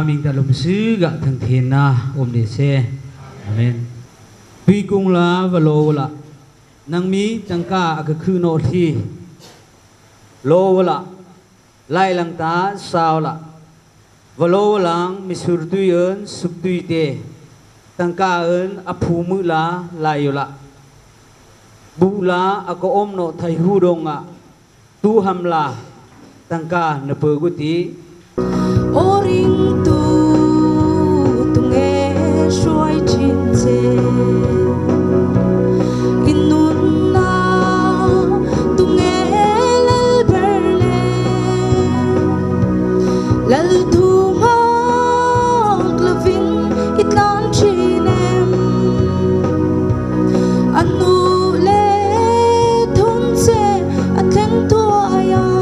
mình ta lùm xứ gạ thằng thiên na để xe amen tuy cung là và lô là nang mi tăng ca cái khư nô thi lô là lại lang ta sao là và lô lang mi sur tuy ơn sub tuy tê tăng ca ơn aphu mu la lại là bu la ako om no thai hu dong a tu ham la tăng ca na pơ gu tí Oring tu nghe xoay trên xe inun na tu nghe lal berle lal tu mak lavin itlan chinem anu le thun se ateng tu aya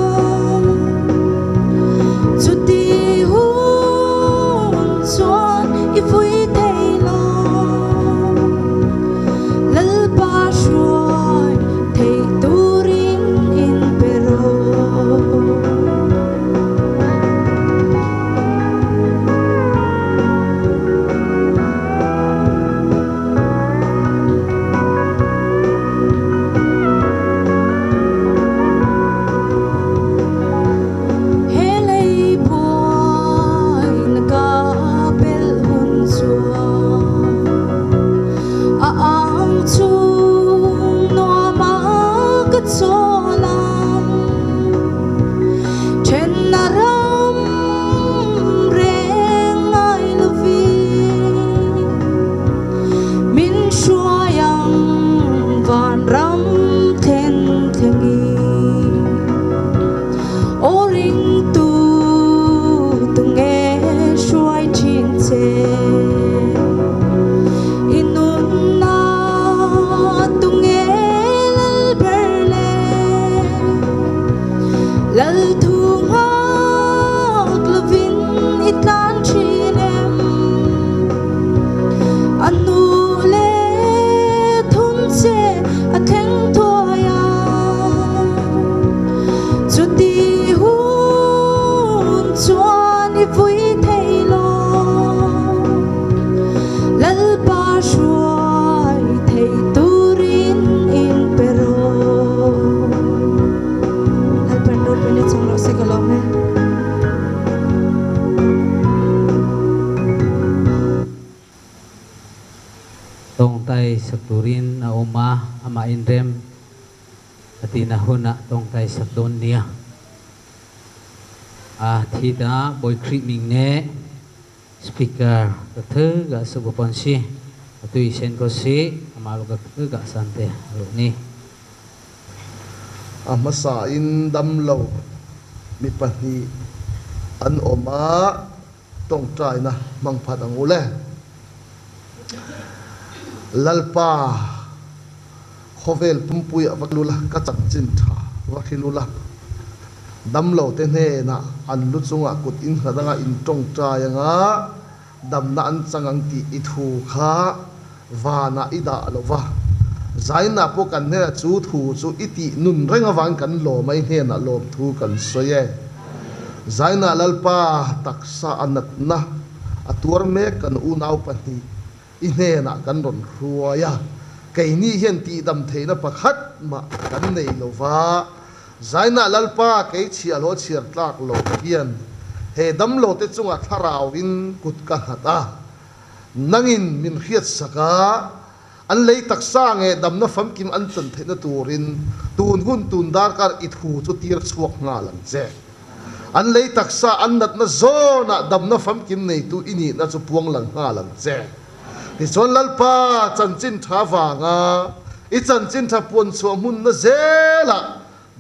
sakturin na oma ama indrem atina huna tong tai sakdon nia thida boy kri ming ne speaker ka thơ ga subopon si atui sen ko si ama ga thơ ga sante ro ni amasa in dam lo mi pahni an oma tong trai na mang phat ang ule lalpa khovel pumpui avaklula ka chanchin tha wakhilula damlo te ne na an lu chunga kut in hadanga in tong trayanga damna an changang ti ithu kha wana ida lova zaina po kan ne chu thu chu iti nun renga wang kan lo mai he na lom thu kan soye zaina lalpa taksa anat na atur me kan unau pani ine na kan ron ruaya kai ni hian ti dam theina pakhat ma kan nei lova zaina lalpa kai chia lo chiar tlak lo hian he dam lo te chunga tharawin kut ka hata nangin min khiat saka an lei taksa nge dam na fam kim an chan theina turin tun hun tun dar kar ithu chu tir chuak nga lang che an lei taksa an nat na zona dam na fam kim nei tu ini na chu puang lang nga lang che ti chon lalpa chanchin tha wanga I chanchin tha pon chu mun na zela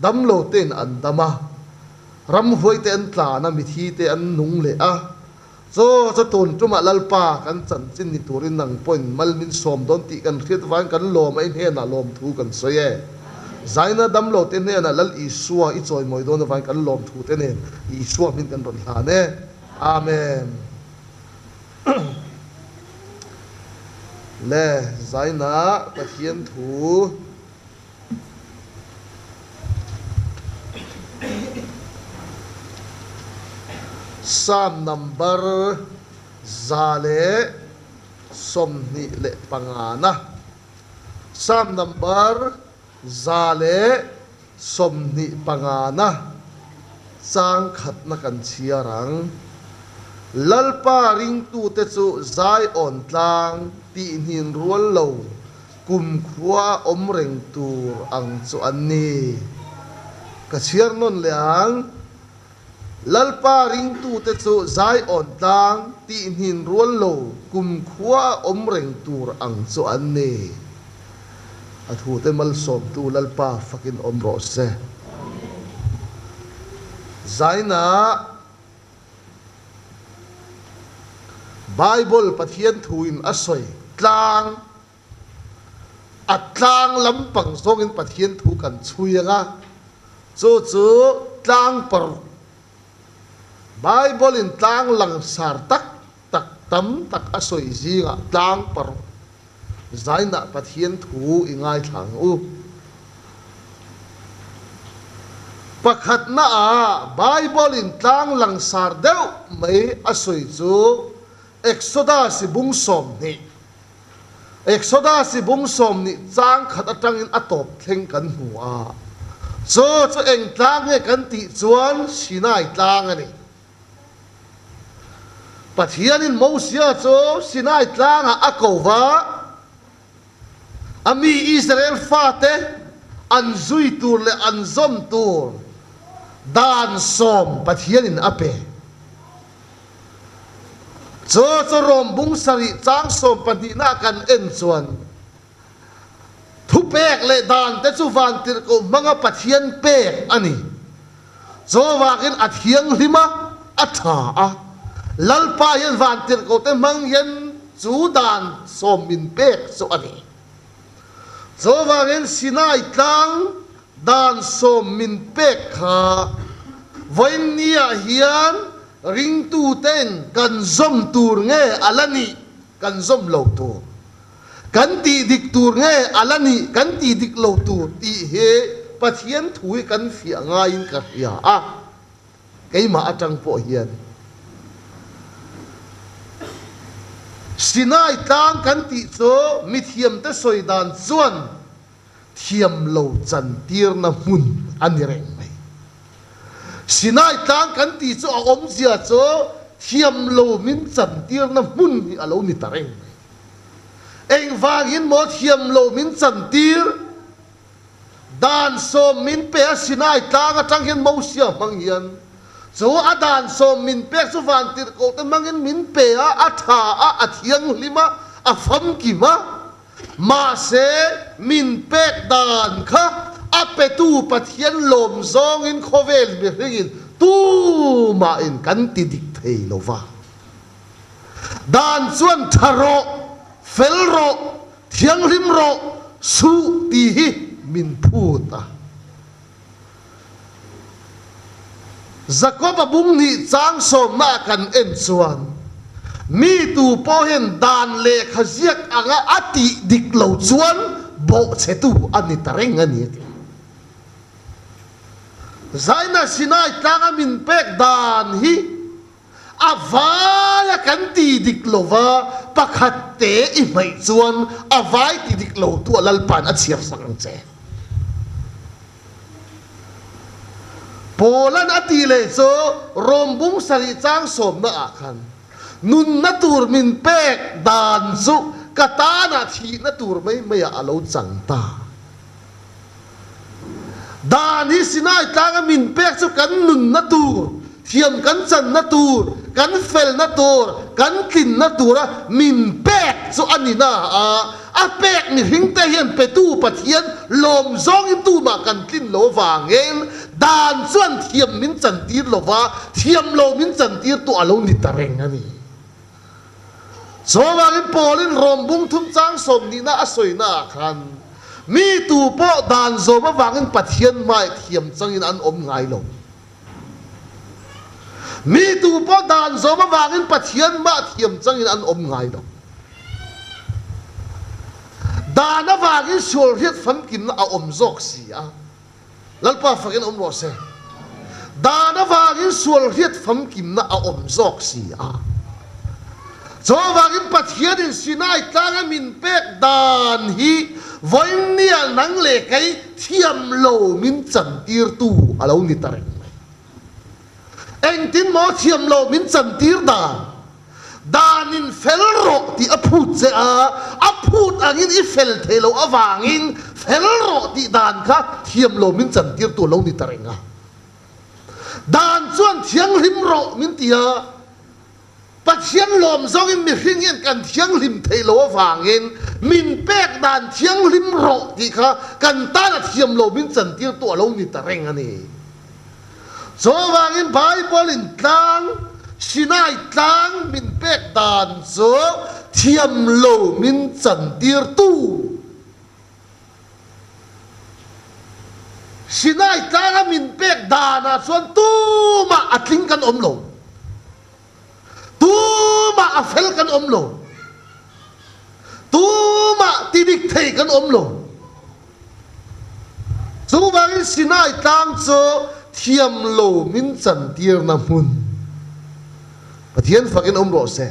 damlo ten an dama ram hoi te an tla na mi thi te an nung le a so ton tuma lalpa kan chanchin ni turin nang point mal min som don ti kan khiat wan kan lom ai he na lom thu kan soye zaina damlo ten ne na lal isua I choi moi don wan kan lom thu te ne isua min kan ron hla ne amen le zaina pathian thu Psalm number Zale Somni le pangana. Psalm number Zale Somni pangana. Sang khat na kan chiarang lalpa ring tu te chu zai on tlang ti hin rual lo kum khua om reng tur ang chu anni ka chiar non leang lalpa ring tu te chu zai on tlang ti hin rual lo kum khua om reng tur ang chu anni at hu te mal som tu lalpa fakin om ro se zaina Bible pathian thuin asoi tlang at tlang lampang songin pathian thu kan chuyanga chu tlang paruk Bible in tlang lang sar tak tam tak asoi zinga tlang paruk zaina pathian thu ingai thang u pakhat na Bible in tlang lang sar deu mai asoi chu Exodus bung som ni Exodus bung som ni chang khat atang in atop thleng kan hua chu eng tlang nge kan ti chuan Sinai tlang ani pathian in Mosia chu Sinai tlang a kova ami Israel fate an zui tur le an zom tur dan som pathian in ape cho rom bung sari chang som pani na kan en chuan thu pek le dan te chu van tir ko manga pathian pek ani cho wakin athiang lima atha a lalpa yan van tir ko te mang yan chu dan som min pek so ani cho wakin Sinai tlang dan som min pek kha voin nia hian ring tu ten kan zom tur nge alani kan zom lo tur kan ti dik tur nge alani kan ti dik lo tur ti he pathian thui kan fia ngain ka ya a keima atang po hian Sinai tang kan ti cho mithiam te soidan chuan thiam lo chan tir na mun anireng Sinai tlang kan ti chu a om zia chu thiam lo min chan tir na mun ni alo ni tareng eng wangin mo thiam lo min chan tir dan som min pe Sinai tlang atang hian Mosia mang hian chu a dan som min pe chu van tir ko te mangin min pe a tha a athiang lima a fam ki ma se min pe dan kha apetu pathian lom zong in khovel mi ringin tu ma in kan ti dik thei lova dan chuan tharo felro thiang rimro su ti hi min phuta Jacob bung ni chang som na kan en chuan mi tu po hen dan le khaziak anga ati dik lo chuan bo chetu ani tareng ani zaina Sinai tlang min pek dan hi avaya kan ti dik lova pakhat te i mai chuan avai ti dik lo tu lalpan a chiar sang che polan ati le so rombung sari chang som na akhan nun na tur min pek dan zu katana thi na tur mai maya alo chang ta dan hi Sinai tlang min pek chu kan nun na tur thiam kan chan na tur kan fel na tur kan tlin na tura min pek chu ani na a pek ni hingte hian petu pathian lom zong in tu ma kan tlin lo wangel dan chuan thiam min chan tir lova thiam lo min chan tir tu alo ni tareng ani so wangin polin rombung thum chang som ni na asoi na khan mi tu po dan zo ma wangin pathian mai thiam changin an om ngai lo mi tu po dan zo ma wangin pathian ma thiam changin an om ngai lo dan a wangin sur hiat fam kim na a om zok si a lalpa fakin om ro se đàn nó vàng suol hiết phẩm kim na om zok si a cho vàng bắt hiết in Sinai tlang min pek đàn hi voi nia nang le cái thiam lo min chan tir tu alo ni tareng anh tin mo thiam lo min chan tir đàn in fel ro ti aput se a aput angin i fel thelo awangin fel ro ti đàn kha thiam lo min chan tir tu lo ni tareng a đàn chuan thiang lim ro min tia bắt thiang lom zong in mi hring in kan thiang lim thelo awangin min pek đàn thiang lim ro ti kha kan ta na thiam lo min chan tir tu lo ni tareng ani so wangin Bible in tlang Sinai tlang min pek đàn so thiam lo min chan tir tu Sinai tlang min pek đàn a chuan tu ma atling kan om lo tu ma afel kan om lo tu ma tidik thei kan om lo chu wangin Sinai tlang cho thiam lo min chan tir na mun pathian fakin om ro se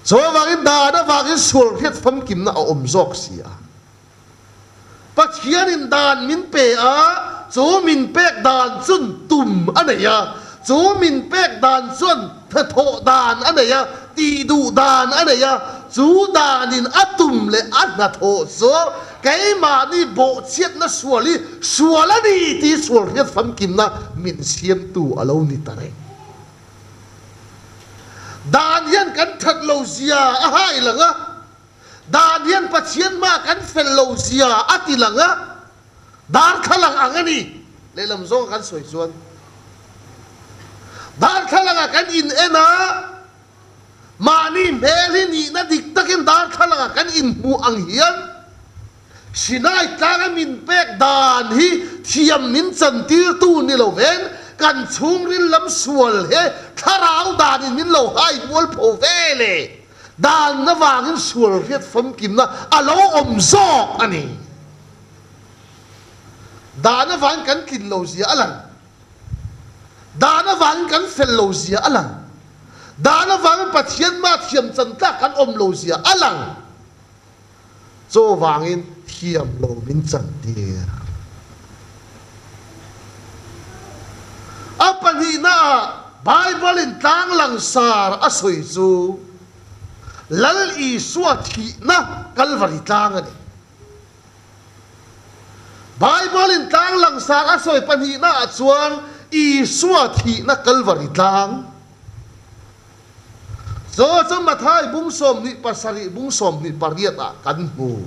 so wangin da na wangin sul hiat pham kim na om zok si a pathian in dan min pe a chu min pek dan chun tum anaya chu min pek dan chun tho dan anaya ti du dan anaya chu dan in atum le atna tho so cái mà đi bộ chiết nó xua là đi thì xua hết phẩm kim na min xiêm tu alo ni tare đàn yên cắn thật lâu zia hai lần á đàn yên bắt chiên ma cắn phèn lâu zia ati lần á đàn khá lần ăn đi lấy làm do cắn soi xuân đàn khá lần cắn in ena mà ni mẹ ni na dik takin đàn khá lần cắn in mu ang hiền Sinai tlang min pek đàn hi thiam min chan tir tu ni lo ven kan chung rin lam sual he tharau đàn in min lo hai mual pho ve le đàn na wangin sual riat pham kim na alo om zok ani đàn na wang kan kin lo zia alang đàn na wang kan fel lo zia alang đàn na wang pathian ma thiam chan ta kan om lo zia alang cho wangin thiam lo min chan tir apan hi na Bible in tlang lang sar a soi chu lal i suat hi na Calvary tlang ani Bible in tlang lang sar a soi pan hi na chuan i suat hi na Calvary tlang so cho mathai bung som ni pasari bung som ni pariat a kan mu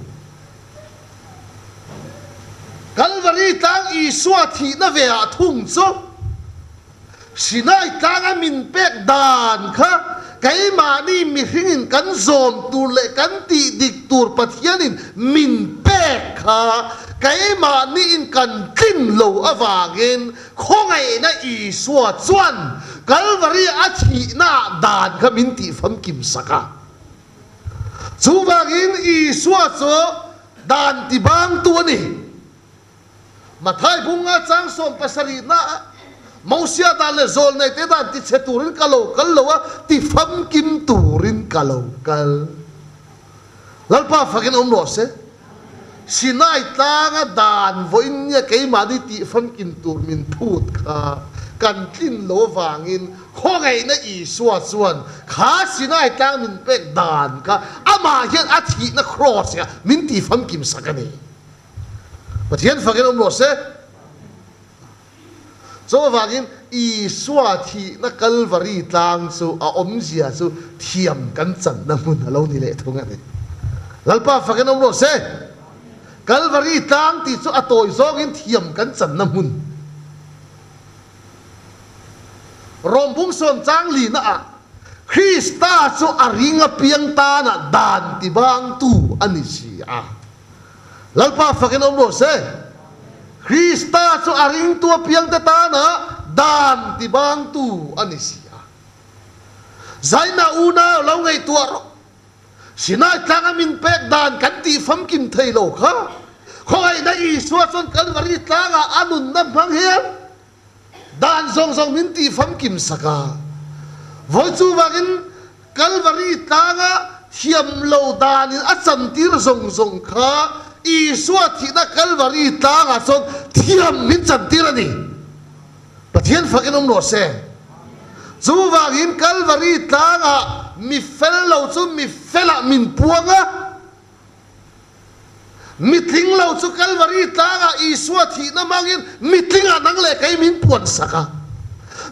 Calvary tlang i suat hi na ve a thung cho Sinai tlang min pek đàn kha cái mà ni mi hringin kan zom tu le kan ti dik tur pathianin min pek kha cái mà ni in kan tin lo awangin khongai na i suat chuan Calvary a thi na đàn kha min ti pham kim saka chu wangin i suat cho đàn ti bang tu ni mathai bunga chang som pasari na Mosia ta le zol nei te dan ti cheturin kalo a ti pham kim turin kalo kal lalpa fakin ro se Sinai tanga dan voin ya ke ma di ti pham kim tur min phut kha kan tin lo wangin khongai na i suat chuan kha Sinai tang min pek dan ka ama hian a thi na cross ya min ti pham kim sakani pathian fakin ro se so wangin i suathi na Calvary tlang su a om zia su thiam kan chan na mun alo ni le thunga ni lalpa fakin ro se Calvary tlang ti chu atoi zong in thiam kan chan na mun rombung son chang li na a Krista chu aringa piang ta na dan ti bang tu ani si a lalpa fakin ro se Krista chu aring tua piang ta na dan ti bang tu anisia zaina una lo ngai tua ro Sinai tlang min pek dan kan ti pham kim thei lo kha khoi na i suat son Calvary tlang a anun na bang hian dan zong zong min ti fam kim saka voi chu wangin Calvary tanga thiam lo dan in achan tir zong zong kha Isua thi na Calvary tanga chon thiam min chan tir ani pathian fakin lo se chu wangin Calvary tanga mi fel lo chu mi fela min puanga mitling lo chu Calvary tanga Isua thi na mangin mitlinga nang le kai min puan saka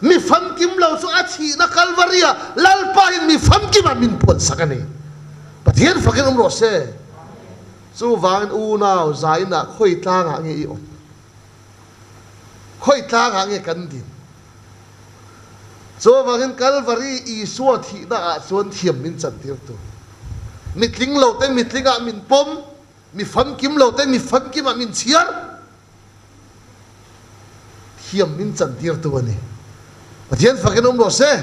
mi fam kim lo chu a thi na Calvary lalpa in mi fam kim min puan saka ni pathian fakin lo se chu wangin u nau zaina khoi tanga nge i om khoi tanga nge kan din chu wangin Calvary Isua thi na chuan thiam min chan tir tu mitling lo te mitlinga min pom mi fam kim lo te mi fam kim min chiar thiam min chan tir tu ani pathian fakin lo se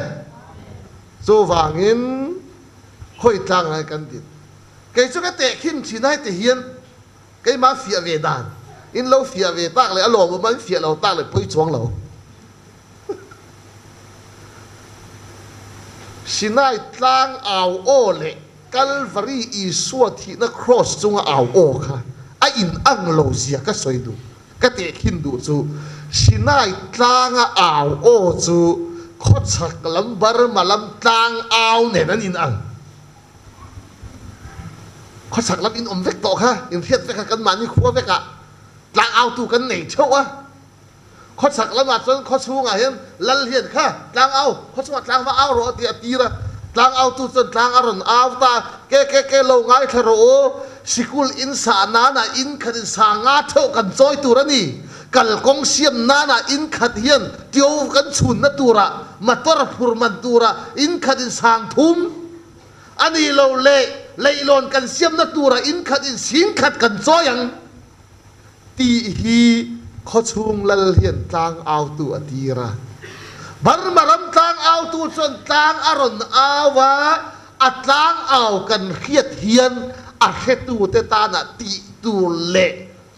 chu wangin khoi tanga kan din cái chỗ cái tệ kim chỉ nói tệ hiền cái má phía về đàn in lâu phía về tác lại alo mà mấy phía lâu tác lại bơi choáng lâu Sinai Tlang ảo ô lệ Calvary Isua thì nó cross chung ảo ô kha ai in ang lâu gì cái soi đủ cái tệ kim đủ chú Sinai Tlang ảo ô chú khó chắc lắm bar mà lắm Tlang ảo này nó in ang khó sạc lắm in vết tổ ha in thiết vết cái màn như khua vết cả lang ao tu cái này châu á khó sạc lắm mà chân khó xuống à hiền lăn hiền ha lang ao khó xuống lang vào ao rồi thì tì ra lang ao tu chân lang ao rồi ao ta cái lâu ngay thà rồi school in sa na in khát in sa ngã châu cần trôi tu ra nì cần công xiêm na in khát hiền tiêu cần chun na tu ra mà tor phur man tu ra in khát in sang thum anh đi lâu lệ lấy lon cần xiêm na tu ra in khát in xin khát cần trôi yang ti hi khó chung lal hiền tang ao tu atira bar maram tang ao tu chon tang aron awa atlang ao kan khiat hiền a hetu te ta na ti tu le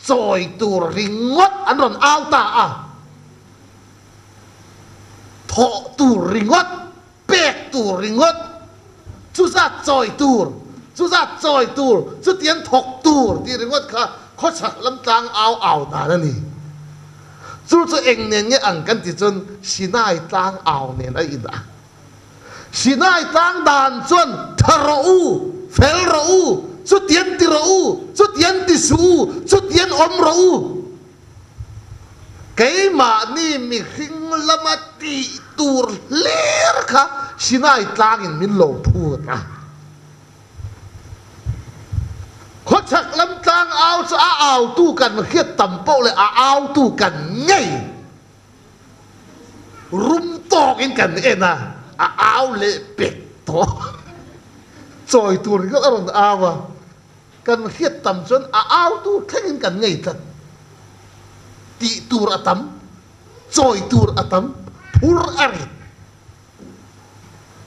choi tu ringot anon ao ta a tho tu ringot pek tu ringot chú ra choi tu chú ra choi tu chú tiến thọc tu ti ringot kha khó chắc lắm tang ao ao ta na ni chú chú anh nên nghe anh cần thì chun Sinai tang ao nên ai in à Sinai tang đàn chun tharo fel ro chú tiến ti ro chú tiến ti su chú tiến ro cái mà ni mi khinh lắm ti tur ler kha Sinai tang in min lo thu ta khó chắc lắm tang ao cho ao tu cần khiết tầm bộ lại ao tu cần ngay rum to cái cần en ao lệ bệt to rồi tu cái ở ao cần khiết tầm chân ao tu thế cái cần ngay thật ti tu ra tắm rồi tu ra tắm pur ari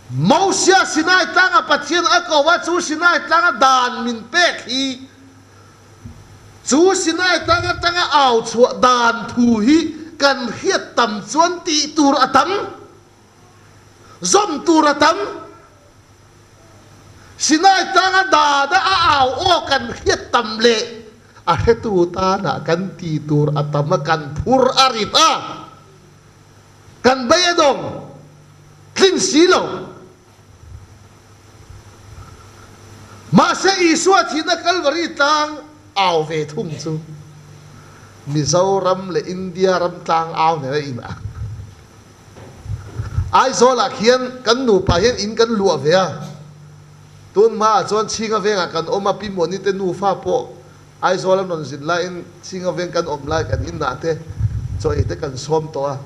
Moria Sinai tanga pathian akawa chu Sinai tanga dan min pek hi chu Sinai tanga au chu dan thu hi kan hiat tam chuan ti tur atam zom tur atam Sinai tanga da au o kan hiat tam le a hetu ta na kan ti tur atam kan phur arita kan bayadong tlin silo Masa Isua thì nó Calvary tang ao về thung chu Mizoram le India ram tang ao này in à ai zo là khian kan nu pa hian in kan lua ve a tun ma chon chinga venga kan oma pi moni te nu fa po ai zo la non zin la in chinga veng kan om lai kan in na te choi te kan som to a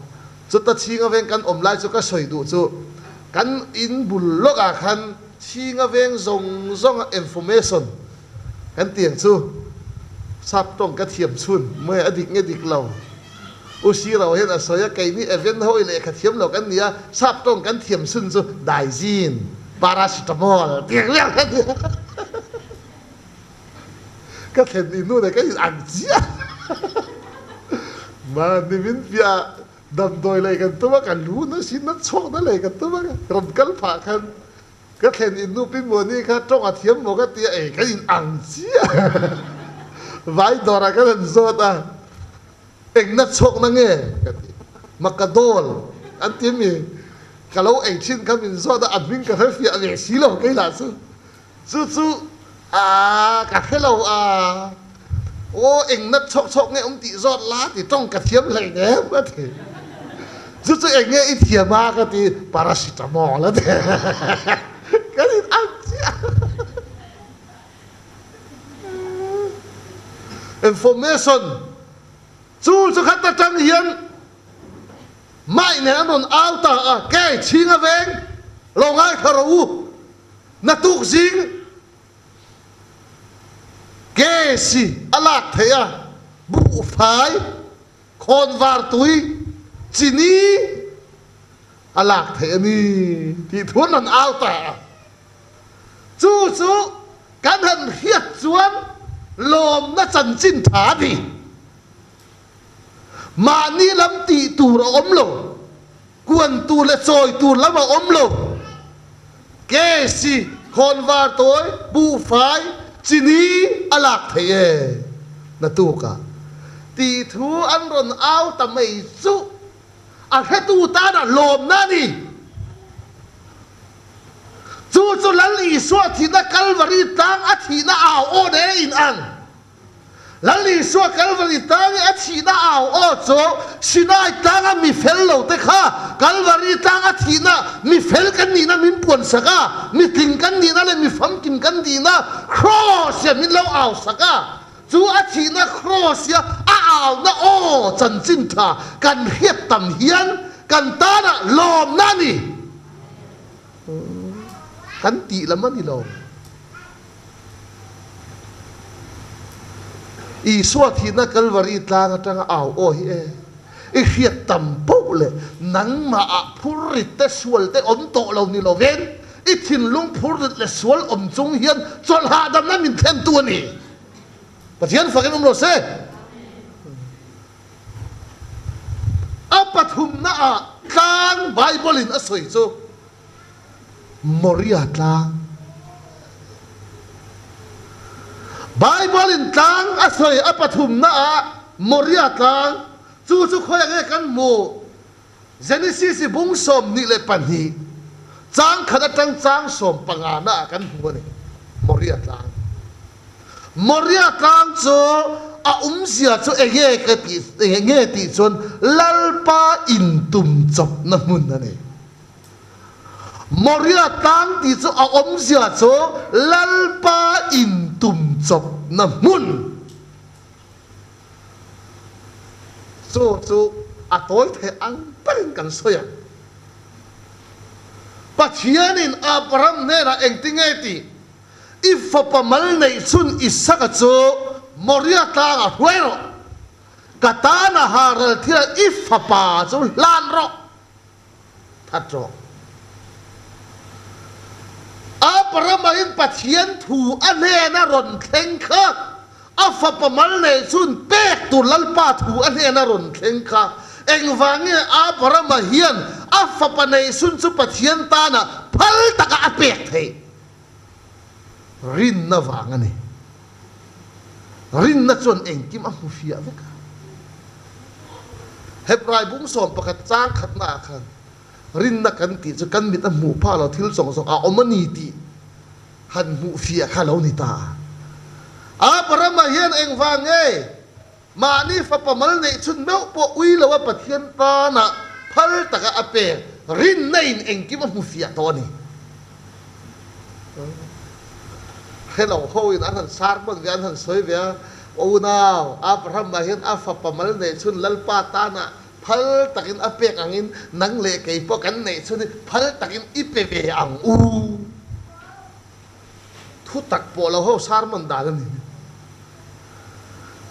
chu ta chinga veng kan om lai chu ka soi du chu kan in bul lok a khan Chinga veng zong information kan tiang chu sap tong ka thiam chun moi adik nge dik lo u si ro hen a soya kai ni event hoi le ka thiam lo kan nia sap tong kan thiam chun chu dai jin paracetamol tiang le kan ka then ni nu de ka an chia ma ni min pia đầm đôi lại gần tôi cái lú nó xin nó chọc nó lại gần tôi rồi cắn phá khăn cái thèn in nu pin mua ni khá trong thiếm một cái tia ấy cái in ăn chi vài đò ra cái lần rồi ta anh nó chọc nó nghe mặc cái đôi anh tiêm gì cái lâu anh xin cái mình rồi ta ăn mình cái phải về xí lâu cái là chú cái lâu ô anh nó chọc nghe ông tị giọt lá thì trong cái thiếm lại nhé có thể chú anh nghe ít thiếm mà cái thì paracetamol là thế cái gì ăn chứ information chú khát ta trăng hiền mai này anh còn ao ta cái chi ngà veng lâu ngay khờ rau na tuk zing cái gì alak thế bu phai con var túi chini alak thế ni thì thuần lần ao ta chú cán hận hiệt chuan lồm nó chanchin thả đi mà ni lắm tị tù nó ốm lồ quần tù là trồi tù lắm mà ốm lồ cái gì con var tối bu phai chini alak thế na tu cả tị thu ăn rồn ao ta mày chú hết tu ta đã lồm na đi chú lăn lì xua thì na Calvary tang thì na ảo ô đế in ăn lăn lì xua Calvary tang thì na ảo ô chỗ Sinai tang mi phèn lâu te kha Calvary tang thì na mi phèn cái ni na min buồn saka mi tình cái ni na le mi pham kim cái ni na cross ya min lâu ảo saka chú thì na cross ya ảo na ô chân chính tha cần hiệp tầm hiền cần ta na lồm na ni kan ti laman ni lo i so thi na Calvary tlang atang aw o hi e hiat tam po le nang ma a phurit te sual te om to lo ni lo ven i thin lung phurit le sual om chung hian chol ha dam na min them tu ni pathian fakin lo se apathum na a tlang Bible in asoi chu Moria tlang Bible in tlang asoi apathum na Moria tlang chu khoya nge kan mu Genesis bung som ni le panhi chang khada chang som pangana kan hu ni Moria tlang chu a sia chu enge ti chon lalpa in tum chop na mun na ni Moria tang ti chu a sia chu lalpa in tum chop na mun chu a tol the ang parin kan soya pathian in Abraham ne na engtingeti ifa pamal nei chun isaka chu Moria tang a huero katana haral thira ifa pa chu lan ro thatro Abraham in pathian thu ane na ron thleng kha afa pamal nei chun pek tu lalpa thu ane na ron thleng kha engwange Abraham hian afa panei sun chu pathian ta na phal taka apek thei rin na wangani rin na chon engkim a hufia veka hebrai bung som pakat chang khat na khan rin na kan ti chu kan mit a mu pha lo thil song a omani ti han mu fia kha lo ni ta Abraham hian engwange mani fa pamal nei chun meu po ui lo pathian ta na phal taka ape rin nei engkim a hufia to ni hello ho in an sar bon gan han soi via o now Abraham hian afa pamal nei chun lalpa ta na phal takin apek angin nang le kei po kan nei chun phal takin ipe ve ang u thu tak po lo ho sar mon da ni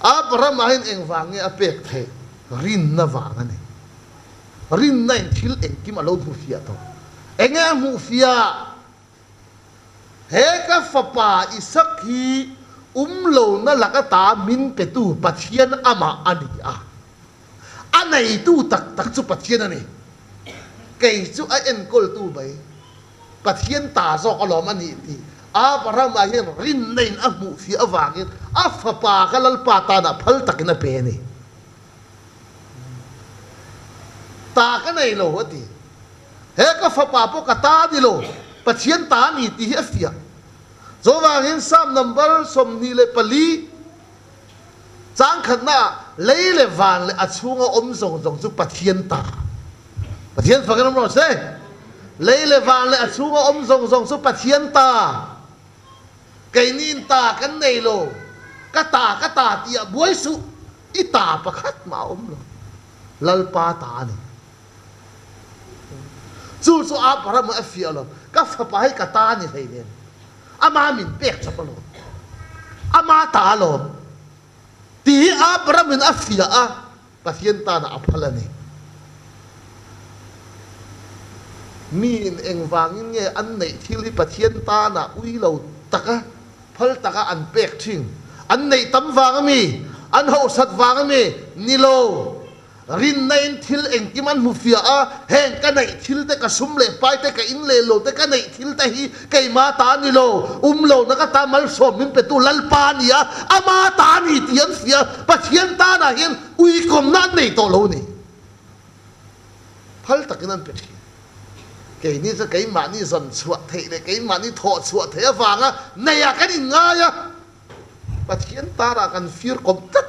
Abraham hian engwange apek the rin na wangani rin na thil engkim alo mu fia to enga mu fia heka fapa isakhi umlo na lakata min petu pathian ama ani a anh này tu tắc tắc chú bát thiên này cái chú ai en col tu bay bát thiên ta zo có lom anh đi Abraham ahian rin nein a mu fi awangin a fapa kalal pata na phal takin na pe ni ta ka nei lo ati he ka fapa po ka ta di lo pathian ta ni ti hi afia zo wangin sam number som ni le pali chang khat na lei le van le achunga om zong zong chu pathian fa ka ro se lei le van le achunga om zong zong chu pathian ta cái nín ta cái này lo cái ta tia buổi su ít ta bạc khát mà lo lal pa ta này chú áp ra mà phiền lo cái pháp hay cái ta này thấy nè ama mình bẹt cho lo ama ta lo tí áp ra mình phiền bắt hiện ta là áp là này min eng vangin nghe anh này thì li bắt hiện ta là uy lâu tắc phal taka an pek thing an nei tam wang mi an ho sat wang mi nilo rin nain thil eng kim an mufia a heng ka nei thil te ka sum le pai te ka in le lo te ka nei thil te hi kai ma ta nilo lo na ka ta mal som min pe tu lal pa ni a ama ta ni tian fia pathian ta na hian ui kom na nei to lo ni phal takin an pe cái ní sẽ cái mà ní dần chuột thế này cái mà ní thọ chuột thế vàng á này à cái gì ngay á và thiên ta là cần phiêu công tất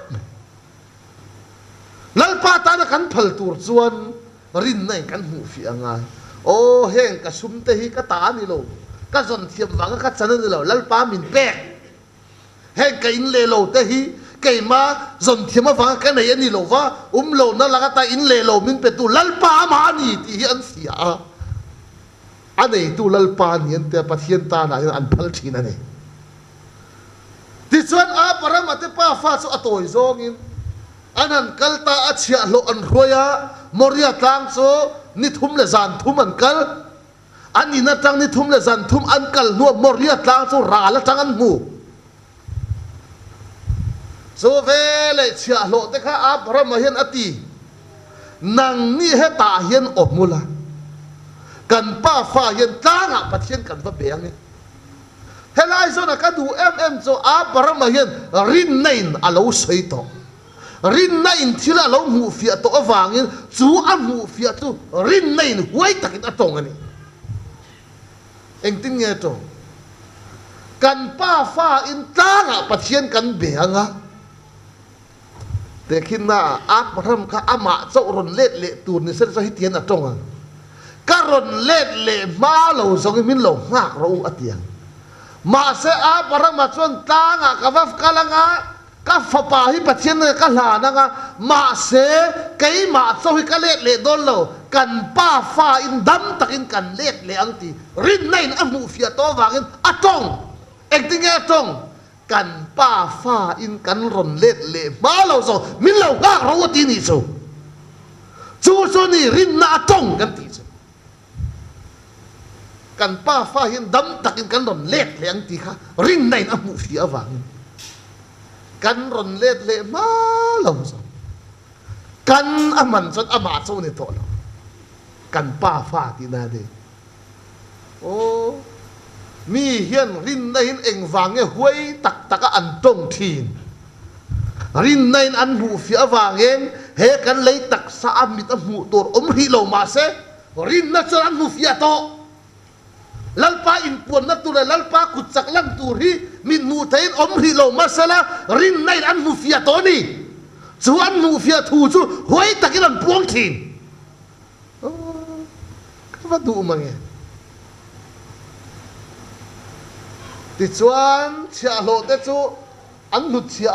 lal pa ta là cần phật tur chuan rin này cần hủ phía ngay ô heng cả sum te hi cái ta ní lo cái dần thiêm vàng cái chân ní lo lal pa mình bẹt heng cái in lê lo te hi cái mà dần thiêm vàng cái này ní lo va lo nó là cái ta in lê lo mình bẹt tu lal pa mà ní thì anh xia anh ấy tu lal pa niên te pathian ta na an phal thina ne ti chuan a param ate pa fa chu atoi zong in anan kalta a chia lo an roya Moria tlang so ni thum le zan thum an kal ani na tang ni thum le zan thum an kal nu Moria tlang so ra la tang an mu so ve le chia lo te kha a param hian ati nang ni he ta hian omula kan pa fa hian tlanga pathian kan va beng ni helai zo na ka du cho a parama hian rin nain alo sei to rin nain thila lo mu fia to awangin chu a mu fia tu rin nain huai takin atong ani engtin nge to kan pa fa in tlanga pathian kan benga tekin na a param ka ama zo ron let le tur ni ser so hitian atong karon let le ma lo zong min lo ngak ro atiang ma se a parama chon tanga ka vaf kalanga ka fapa hi pathian ka hla na nga ma se kai ma so hi ka let le don lo kan pa fa in dam takin kan let le ang ti rin nain a mu fia to wangin atong ekting atong kan pa fa in kan ron let le ma lo so min lo ngak ro ti ni so chu so ni rin na atong kan ti kan pa fa hin dam takin kan ron let le ang ti kha rin nain a mu fi awang kan ron let le ma lo so kan aman son ama so ni to lo kan pa fa ti na de o mi hian rin nain eng wange huai tak taka an tong thin rin nain an mu fi awang he kan lei tak sa amit a mu tor hi lo ma se rin na so an mu fi to lalpa in puan na tu lalpa kutsak lang turi min mutain hi lo masala rin nain an mufia to ni chu an mufia thu chu hoi takin an puang thin ka du mange ti chuan chia lo te chu an lut chia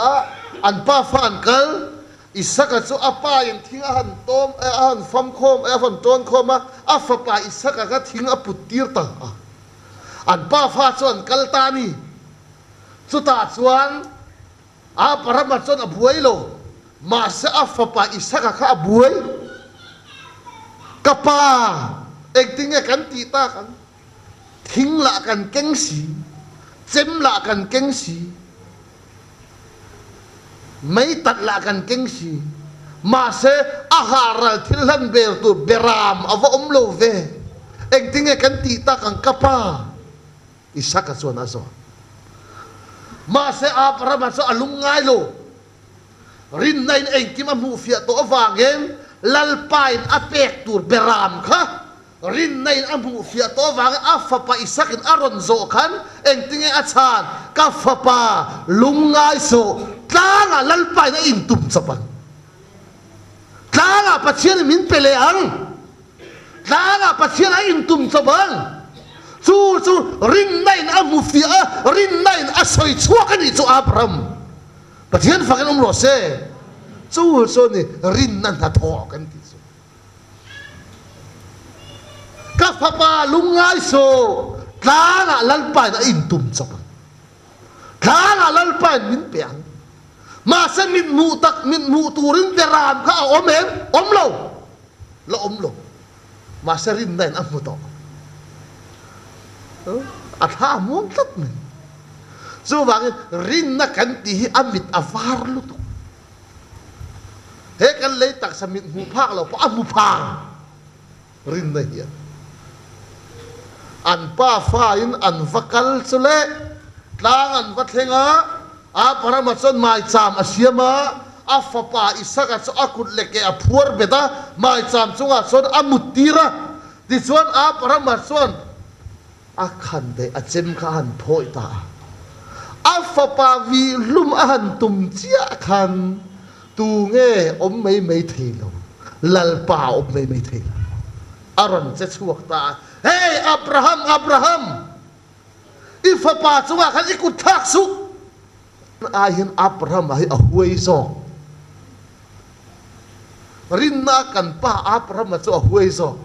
an pa fan kal isaka chu apa in thinga han tom han fam khom fan ton khoma afa pa isaka ka thinga putir ta an pa fa chuan kalta ni chu ta chuan a parama chuan a buai lo ma se a fa pa isaka kha a buai kapa ekting e kan ti ta kan thing la kan keng si chem la kan keng si mai tat la kan keng si mà sẽ aharal thilan ber tu beram ava omlo ve eng tinge kan ti ta kang kapa Isaka chuan azo mà sẽ Abraham so alungai lo rin nain eng kim amu fia to awangen lalpain apek tur beram kha rin nain amu fia to awangen afapa Isakin aron zo khan eng tinge achan ka fapa lungai so tlanga lalpain na intum sapan tlanga pathian min peleang tlanga pathian a intum sapan chu rin nain amu fia rin nain asoi chuak ani chu Abraham pathian fakin lo se chu ni rin nan ha tho kan ti so ka papa lungai so tlanga lalpai na intum chapa tlanga lalpai min piang ma se min mu turin teram ka omlo ma se rin nain amu to atha mong tat men so bang rin na kan ti amit avar lu tu he kan lei tak samit mu phak lo pa mu phang rin na hian an pa fa in an vakal chule tlang an vathenga a paramachon mai cham asiama a fapa Isaka so akut leke a phuar beta mai cham chunga chon amutira ti chuan a paramachon a khan de a chem kha han phoi ta Afapa vi lum ahan tum chia khan tu nge om mei thelo lalpa om mei thelo aron che chuak ta hey Abraham ifapa chuwa khan ikut thak su ahin Abraham ai a huai so rinna kan pa Abraham chu a huai so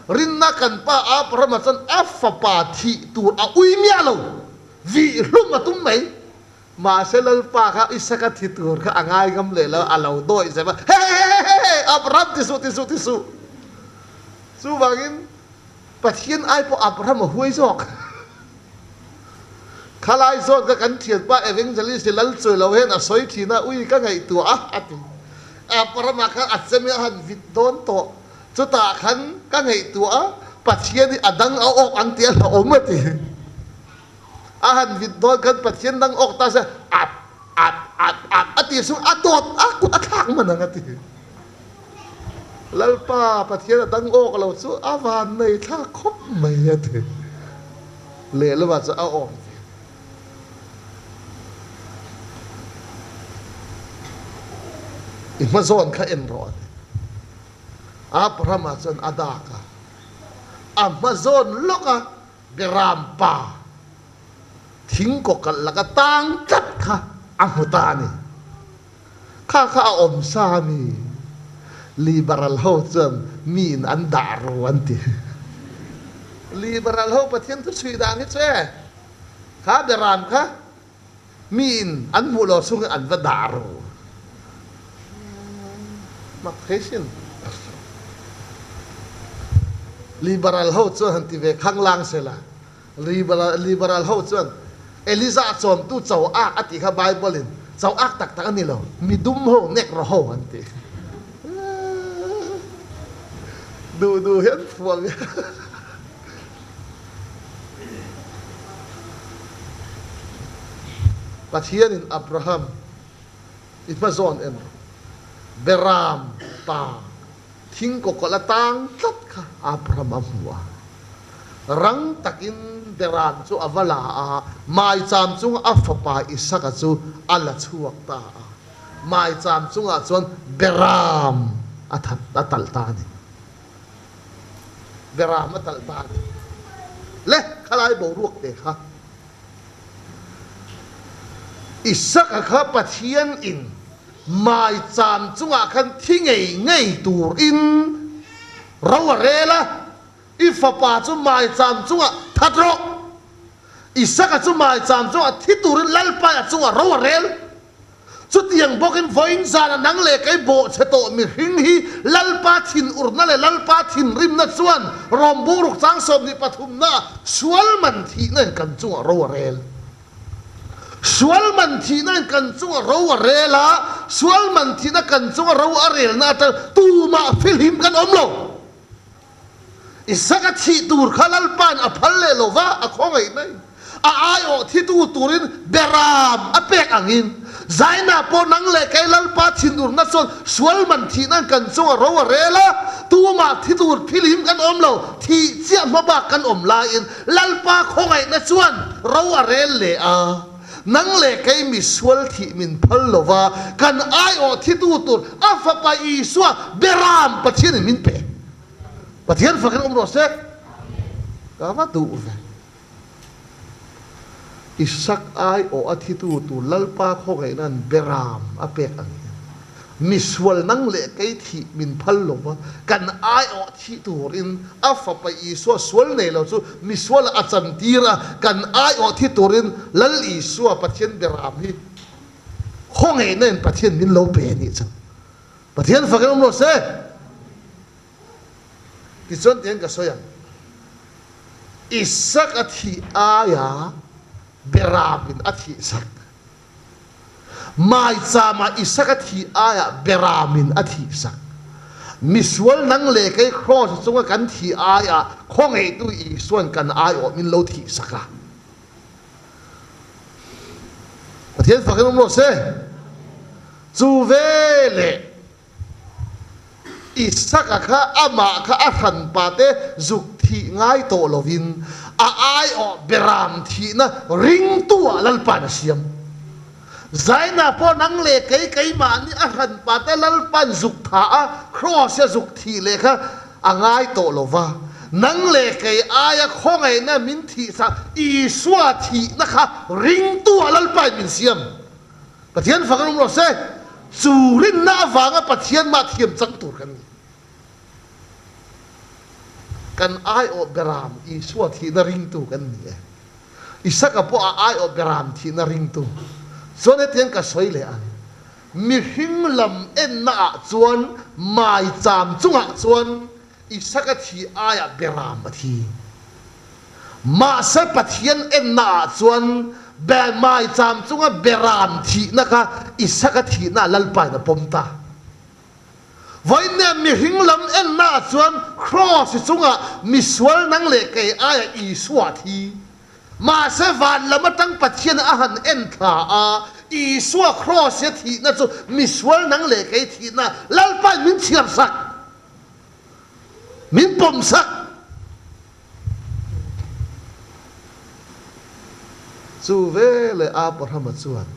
rinna kan pa Abraham chan afapa thi tu a uimia lo vì lúc mà tung mấy mà sẽ lên pa ka Isaka thi tur ka angai gam le la alo doi se ba he Abraham tisu su bangin pathian ai po Abraham huai zok khalai zon ka kan thian pa evangelist lal choi lo hen a soi thina ui ka ngai tu a ati Abraham ka achemi han vit don to chu ta khan ka ngai tu a pathian ni adang a ok ang tia la omati ahan vidon kan pathian dang ok ta sa at ati su atot akut athak manang ati lalpa pathian dang ok lo su awan nei tha khop mai ati le lo ba sa a ok imazon ka enro Abraham son adaka Amazon loka gerampaทิ้งกกันแล้วก็ตั้งจัดค่ะอัมพุตานี่ข้าอมซามีลีบารัลโฮจนมีอันดารุวันที่ลีบารัลโฮประเทศทุกสุดานี่ใช่ข้าเดรามค่ะมีอันมูลสุงอันวดารุมักเทชินลีบารัลโฮจนหันที่เวข้างล่างเสละลีบารัลโฮจนเอลิซาจอมตู้เจ้าอักอติข้าไบเบิลินเจ้าอักตักอันนี้เรามีดุมโฮเนกรโฮอันที่ดูเห็นฟวงปัจเจียนินอับราฮัมอิมาซอนเอ็นเบรามตาทิ้งกกละตังจัดค่ะอับราฮัมหัวรังตักินเดรามจูอวลาไม้จามจุงอัฟปาอิสักจูอัลชวกตาไม้จามจุงจวนเบรามอัตัลตานีเบรามอัตัลตานีเละขลายบรวกเด็กค่ะอิสักข้าปะเทียนอินไม้จามจุงคันที่ไงตูอินเราเรละอีฟ้าป่าจุ่มไม้จามจุ่มทัดรกอีสักจุ่มไม้จามจุ่มที่ตูรินลัลป่าจุ่มรัวเรลจุดยังบอกกันว่าอินซานะนังเล็กไอ้โบเชโตมีหิงฮีลัลป่าทินอุรนั่นเลยลัลป่าทินริมนัดส่วนรอมบุรุษสังสมนิปฐุมนาสวลมันที่นั่นกันจุ่มรัวเรลสวลมันที่นั่นกันจุ่มรัวเรลละ sual man thi na kan chunga ro arel na ta tu ma philhim kan omlo isaka thi tur khalal pan a phalle lova a khongai nai a ai o thi tu turin beram a pek angin zaina po nang le kai lal pa thinur na son sual man thi na kan chunga ro arela tu ma thi tur philhim kan omlo thi chiam ma ba kan om la in lal pa khongai na chuan ro arel le a nang le kai mi sual thi min phal lova kan ai o thi tu tur a fa pa I suwa beram pathian min pe pathian fa kan ro se ka va tu ve isak ai o a thi tu tu lalpa khongai nan beram a pek ang mi sual nang le kai thi min phal lova kan ai o thi turin a fa pa I suwa sual nei lo chu mi sual a chan tira kan ai o thi turin lal I suwa pathian beram hi khongai nen pathian min lo pe ni cha pathian fa kan ro se ti chon ten ka soyang isak a thi aya beramin a thi sak mai chama isaka thi aya beramin a thi sak miswal nang le kai cross chunga kan thi aya khongai tu I suan kan ai o min lo thi saka pathian fa kan mo se chu vele isaka kha ama kha a than pa te zuk thi ngai to lovin a ai o beram thi na ring tu lal pa na siam zaina po nang le kai ma ni a than pa te lal pan zuk tha a cross ya zuk thi le kha angai to lova nang le kai aya khongai na min thi sa I suwa thi na kha ring tu lal pa min siam pathian fa kan ro se churin na wanga pathian ma thiam chang tur kan ai o beram I suwa thi na ring tu kan ni isaka po a ai o beram thi na ring tu so ne tiang ka soi le an mi hing lam en na chuan mai cham chunga chuan isaka thi aya beram thi ma sa pathian en na chuan be mai cham chunga beram thi na ka isaka thi na lalpa na pomta voi ne mi hinglam en na chuan cross chunga miswal nang le kai aya I suwa thi ma se van lama tang pathian a han en tha a I suwa cross ya thi na chu miswal nang le kai thi na lalpa min chiar sak min pom sak chu vele Abraham chuan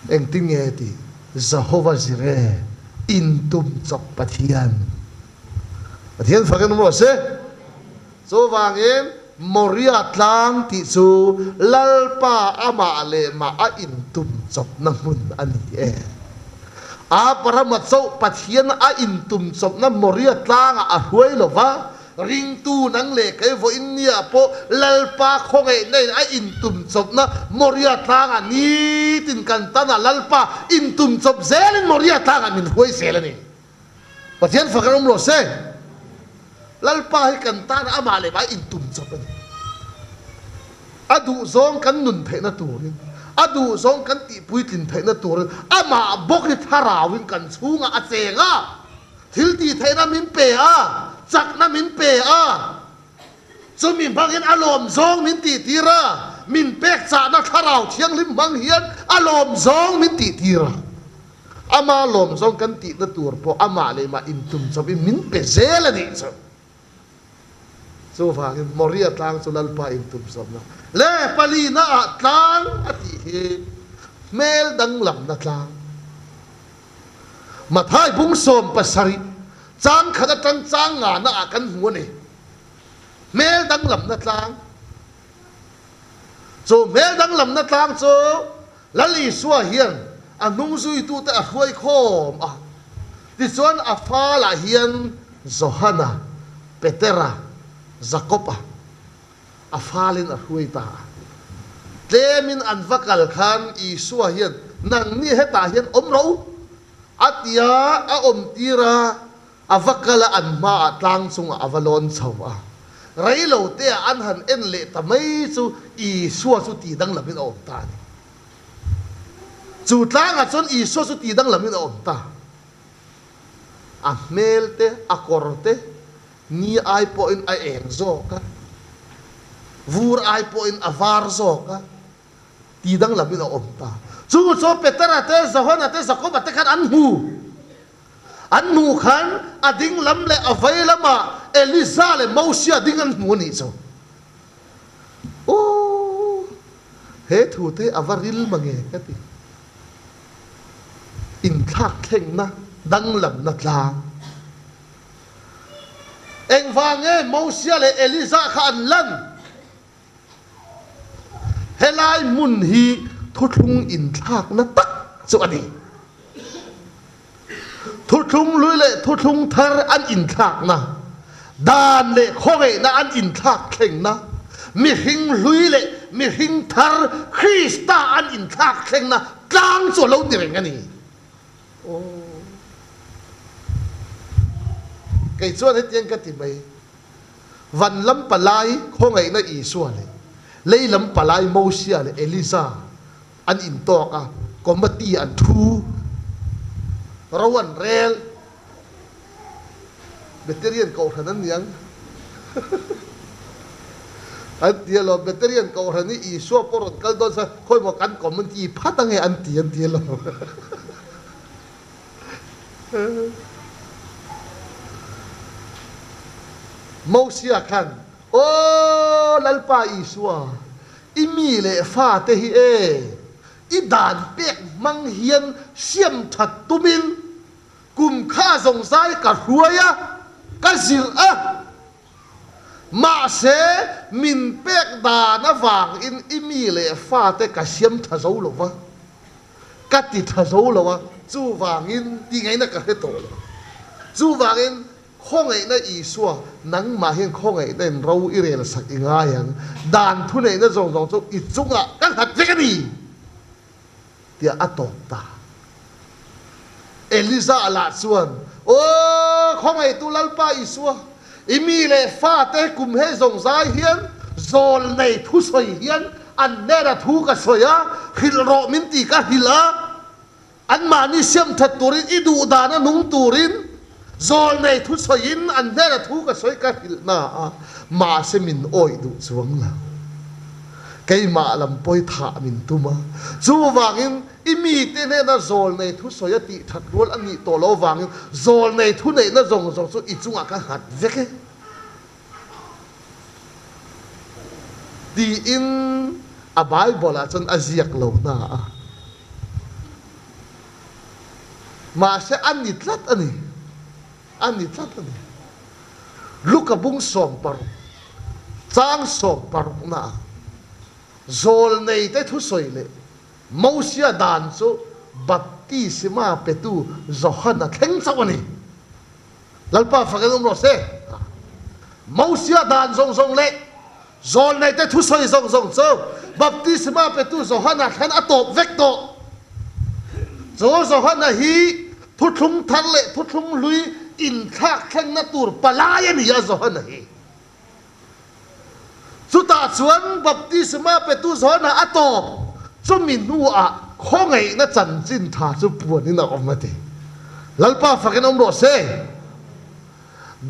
eng tinge ti Jehovah Jireh in tum chok pathian fa kan mo se so wangin Moria tlang ti chu lalpa ama le ma a in tum chok na mun ani Abraham chok pathian a in tum chok na Moria tlang a huai lova ring tu nang le kai vo in nia po lalpa khongai nei a in tum chop na Moria tlang ani tin kan ta na lalpa in tum chop zelin Moria tlang min huai selani pathian fa kan lo se lalpa hi kan ta na ama le ba in tum chop ani adu zong kan nun phe na turin adu zong kan ti pui tin phe na turin ama bok ni tharawin kan chunga a chenga thil ti theina min pe a chak na min pe a chu min bangin alom zong min ti tira min pek cha na tharaw thiang lim bang hian alom zong min ti tira ama lom zong kan ti na tur po ama le ma in tum chobi min pe zela ni so so wangin Moria tlang chu lalpa in tum sob na le pali na tlang ati hi Hmel danglamna tlang mathai bung som pasari chang khada tang chang nga na akan huani Hmel danglamna tlang so Hmel danglamna tlang so lali suwa hian anung zui tu ta huai khom a ti chuan a fa la hian Johana Petera Jacoba a falin a huai ta tlemin an vakal khan I suwa hian nang ni heta hian omro atia a om tira avakala an ma tlang chung avalon chawa railo te an han en le tamai chu I suwa chu ti dang lamin om ta ni chu tlang a chon Isu chu ti dang lamin om ta a Hmel te a kor te ni ai po in a eng zo ka vur ai po in a var zo ka ti dang lamin om ta chu cho Petra te Zohana te Jacob te khan an mu khan ading lam le avai lama Eliza le Mosia ding an mu ni cho o he thu te avaril mange ka ti in thak theng na dang lam na tlang eng vange Mosia le Eliza khan lan helai mun hi thuthung in thak na tak chu ani thuthung lui le thuthung thar an in thak na dan le khore na an in thak theng na mi hing lui le mi hing thar Krista an in thak theng na tlang chu lo ni reng ani o cái chuan hết tiếng cái gì văn lâm palai không ai na Isu le lấy lâm palai Mosia le Eliza an in to ka komati an thu rawan rel veterian ko hanan yang an tielo veterian ko hani Isu por kal don sa khoi mo kan komati phatang he an tielo Mosia khan o lalpa Isua imi le fa te hi e i dan pek mang hian siam that tumin kum kha zong sai ka huaya ka zil a ma se min pek da na wang in imi le fa te ka siam tha zo lo wa ka ti tha zo lo wa chu wang in ti ngai na ka he to lo chu wang in không ai na Isu nang ma hian không ai den rau irel sak inga yang dan thu nei na zong zong chu I chunga kan hat ve ni tia atok ta Eliza ala chuan o không ai tu lalpa Isu imi le fa te kum he zong zai hian zol nei thu soi hian an ne ra thu ka soya hil ro min ti ka hila an ma ni siam that turin idu dana nung turin zol nei thu soin an ne ra thu ka soi ka hil na ma se min oi du chuang la cái mà làm bôi thả mình tu mà dù vàng imi tên này nó zol này thu soi ti thật luôn anh tổ lo vàng zol này thu này nó rong rong số ít chung à cái hạt vẽ cái đi in a Bible là chân aziak lâu na mà sẽ ăn nhịt lát anh lúc cả bung sòng paruk trang sòng paruk na zol nei te thu soi le Mosia dan so baptisma petu Zohana theng chawani lalpa fagelum ro se Mosia dan zong zong le zol nei te thu soi zong zong so baptisma petu Zohana khan atop vek to zo Zohana hi thu thung thar le thu thung lui in thak khen na tur palaya ni ya Zohana hi chu ta chuan baptisma petu Zohana atop chu min nu a khongai na chanchin tha chu puan ni na omati lalpa fakin om ro se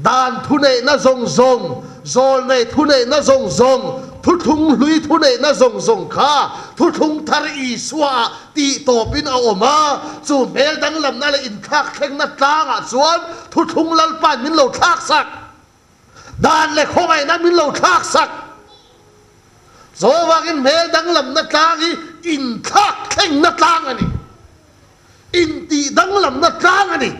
dan thu nei na zong zong zol nei thu nei na zong zong thu thung lui thu nei na zong zong kha thu thung thar Isua ti to pin a oma chu mel dang lam na le in thak kheng na tlang a chuan thu thung lalpa min lo thak sak dan le khongai na min lo thak sak zo wangin mel dang lam na tlang hi in thak kheng na tlang ani in ti dang lam na tlang ani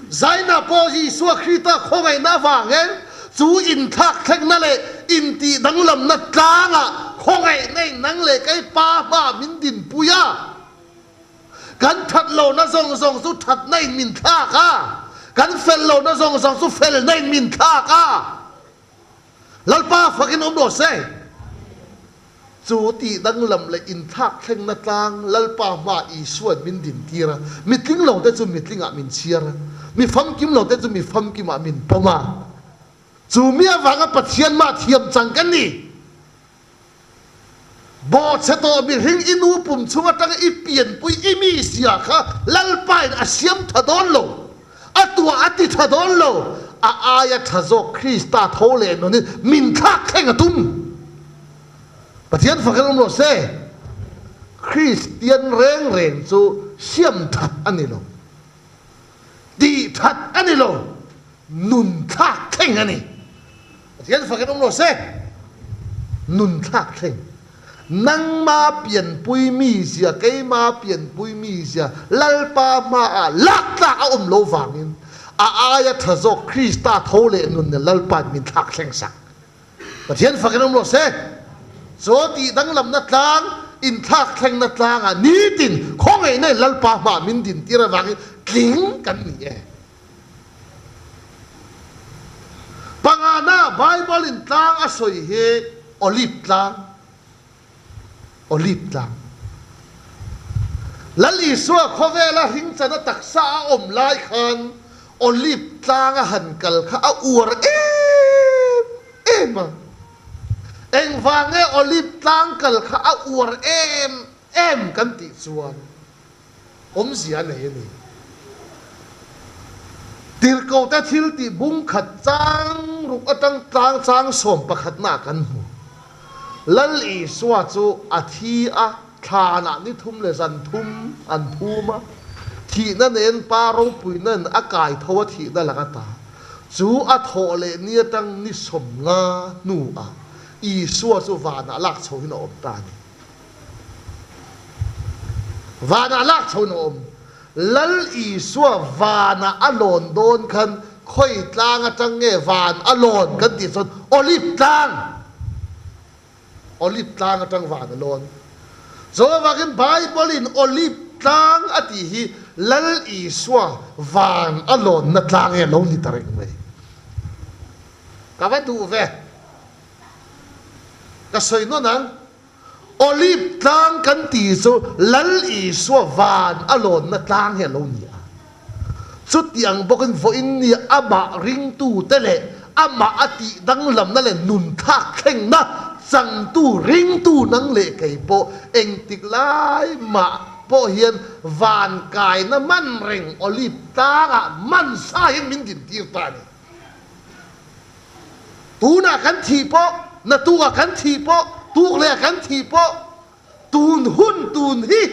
zaina po Isua Krista khongai na wangen chú in thak kheng na le in ti dang lam na tlang a khongai nei nang le kai pa ba min din puya kan that lo na zong zong su that nei min thak a kan fel lo na zong zong su fel nei min thak a lalpa fakin om do se chú ti dang lam le in thak kheng na tlang lalpa ma Isu min din tira mitling lo te chu mitling a min chiara mi fam kim lo te chu mi fam kim a min poma chú mía vàng pathian ma thiam chang kan ni bo che to mi ring inu pum chunga tang I pian pui imi sia kha lalpai a siam thadon lo atua ati thadon lo a aya thazo Krista thole no ni min thak theng atum pathian fakal lo se Christian reng reng chu siam that ani lo di that ani lo nun thak theng ani pathian fakal lo se nun thak theng nang ma pian pui mi sia ke ma pian pui mi sia lalpa ma a lak ta a lo wangin a aya thazo Krista thole nun ne lalpa min thak theng sak pathian fakal lo se so ti danglamna tlang in thak theng na tlang a ni tin khong ei nei lalpa ma min din tira wangin tling kan ni e pangana Bible in tlang a soi he Oliv tlang lali suwa khovela hing chana taksa om lai khan Oliv tlang a hankal kha a ur em eng wange Oliv tlang kal kha a ur em kan ti chuan om sia nei ni tir ko ta thil ti bung khat chang ruk atang tlang chang som pakhat na kan hu lal I suwa chu a thi a thana ni thum le zan thum an thuma thi na nen paro pui nan a kai thawa thi da la ta chu a tho le ni tang ni som nga nu a I suwa chu wana lak chho hin om ta ni wana lak chho no om lal I suwa wana alon don khan khoi tlang atang nge van alon kan ti chon Oliv tlang atang van alon so wakin Bible in Oliv tlang ati hi lal I suwa van alon na tlang e lo ni tareng me ka va du ve ka soi no nang Oliv tlang kan ti so lal I suwa van alon na tlang he lo ni chút yang bokin vo in ni ama ring tu tele ama ati danglam na le nun thak theng na chang tu ring tu nang le kai po eng tik lai ma po hian van kai na man reng Oliv tanga man sa hin min din tir ta ni tu na kan thi po na tu a kan thi po tu le kan thi po tun hun tun hi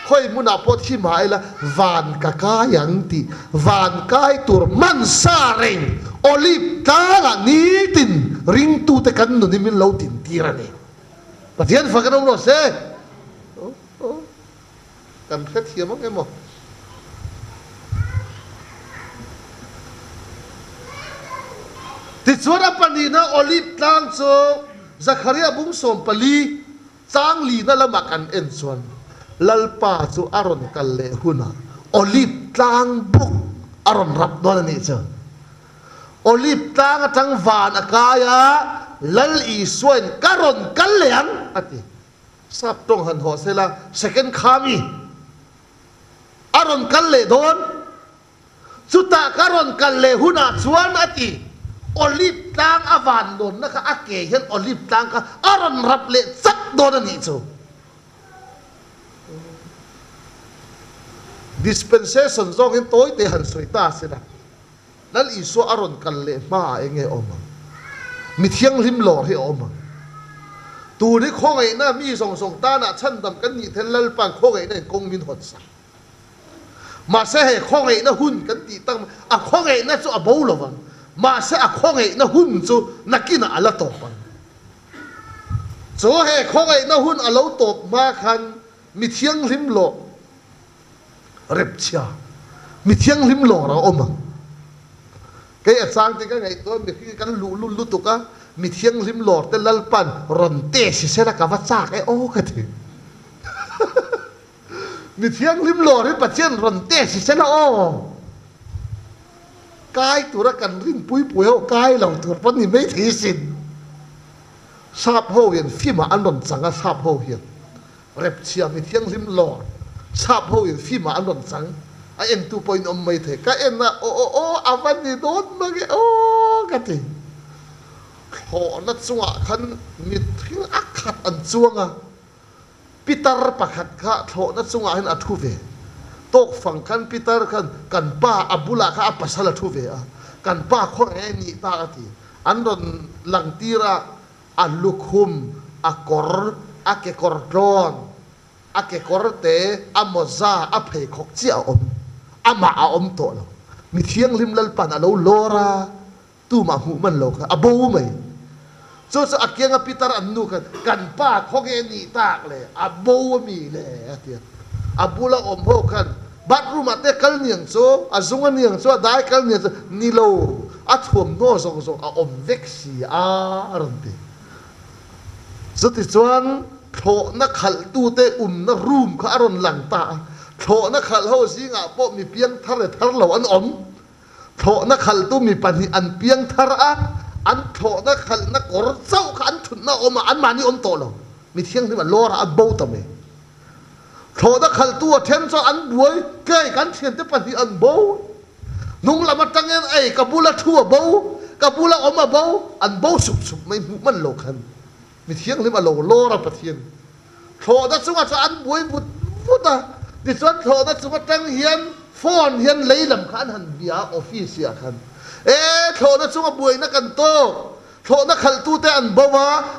khoi muna po thi mai la van ka ka yang ti van kai tur man sa reng Oliv tanga ni tin ring tu te kan no ni min lo tin tira ni pathian fakano lo se kan khet hiam ang emo ti chura panina Oliv tlang cho Zakaria bung som pali chang li na lamakan en chuan lalpa chu aron kalle huna Oliv tlang buk aron rap don ni cha Oliv tlang atang van akaya lal I suan karon kalleang ati sap tong han ho sela second khami aron kalle don chuta karon kalle huna chuan ati Oliv tlang avan don na ka ake hian Oliv tlang ka aron rap le chak don ni chu dispensation zong in toy te han soi ta sina lal I so aron kalle ma enge oma mi thiang lim lor hi oma tu ri khong ei na mi song song ta na chan dam kan ni thel lal pan khong ei na kong min hot sa ma se he khong ei na hun kan ti tang a khong ei na chu a bo lowang ma se a khong ei na hun chu nakina ala to pan cho he khong ei na hun alo top ma khan mi thiang lim lo rep chia mi thiang lim lo ra oma cái sang thì cái ngày tôi mình khi cái lú tục á mi thiang lim lo te lal pan ron te si se la ka va cha cái ô cái gì mi thiang lim lo ri pathian ron te si se la ô cái tu ra kan rin pui pui ho cái lòng tu pon ni mấy thi sin sap ho hiền phi mà ăn ron changa sap ho hiền rep chia mi thiang lim lo sap ho hiền phi mà ăn ron chang a en tu point om mai the ka en na o avan ni don ma ge o ka ti ho na chunga khan mi thing ak ขัดอันจ้วงอะปิตาร์ปะขัดข้าโถนัดสงอาเห็นอัทุเวตกฝั่งกันปิตาร์กันป้าอับบุลาข้าอับปัสละทุเวอะกันป้าคนไอ้นี่ตากติอันโดนหลังตีระอันลุคุมอักอร์อักเกกอร์ดอนอักเกกอร์เตอัมโมซาอัพเพคกเจียอมอามาอมโตเรามีเทียงริมลัลปันอันเราโลราตู้มาหูมันโลกอะบูไหมโจสอักเกียงอภิตาอันนูกันป้าของเอนี่ตากเลยอับบูมีเลยเดียอับบูละอมพวกกันบัดรูมาเตะกัลเนียงโซอาซุงเนียงโซได้กัลเนียงนิโลอัฐวมโนสงสงอมเวกซีอารันติสุดที่ชวนโถนักขัลตูเตนักรูมข้าอรอนหลังตาโถนักขัลเฮาสิงะพวกมีเพียงทะเลทะเลอันอมโถนักขัลตูมีปัญหาอันเพียงทะระอันโถนักขัลนักกอร์เจ้าขันทุนนักอมอันมานี่อมโตเรามีเที่ยงที่มันโลระอันโบตเมโถนักขัลตัวเทนโซอันบวยเกยกันเทียนที่ปัญหาอันโบนุ่งละมาตั้งเงินไอ้กับบุละทั่วโบกับบุละอมมาโบอันโบสุบไม่มันโลกันมีเที่ยงที่มันโลระปะเทียนโถนักสวัสดิ์อันบวยวุฒิดิฉันโถนักสวัสดิ์ตั้งเฮียนฟอนเฮียนเลยลำคันหันเบียออฟฟิศเสียคันโถนักสวัสดิ์บวยนักกันโตโถนักขัลตูเตอันบ่าว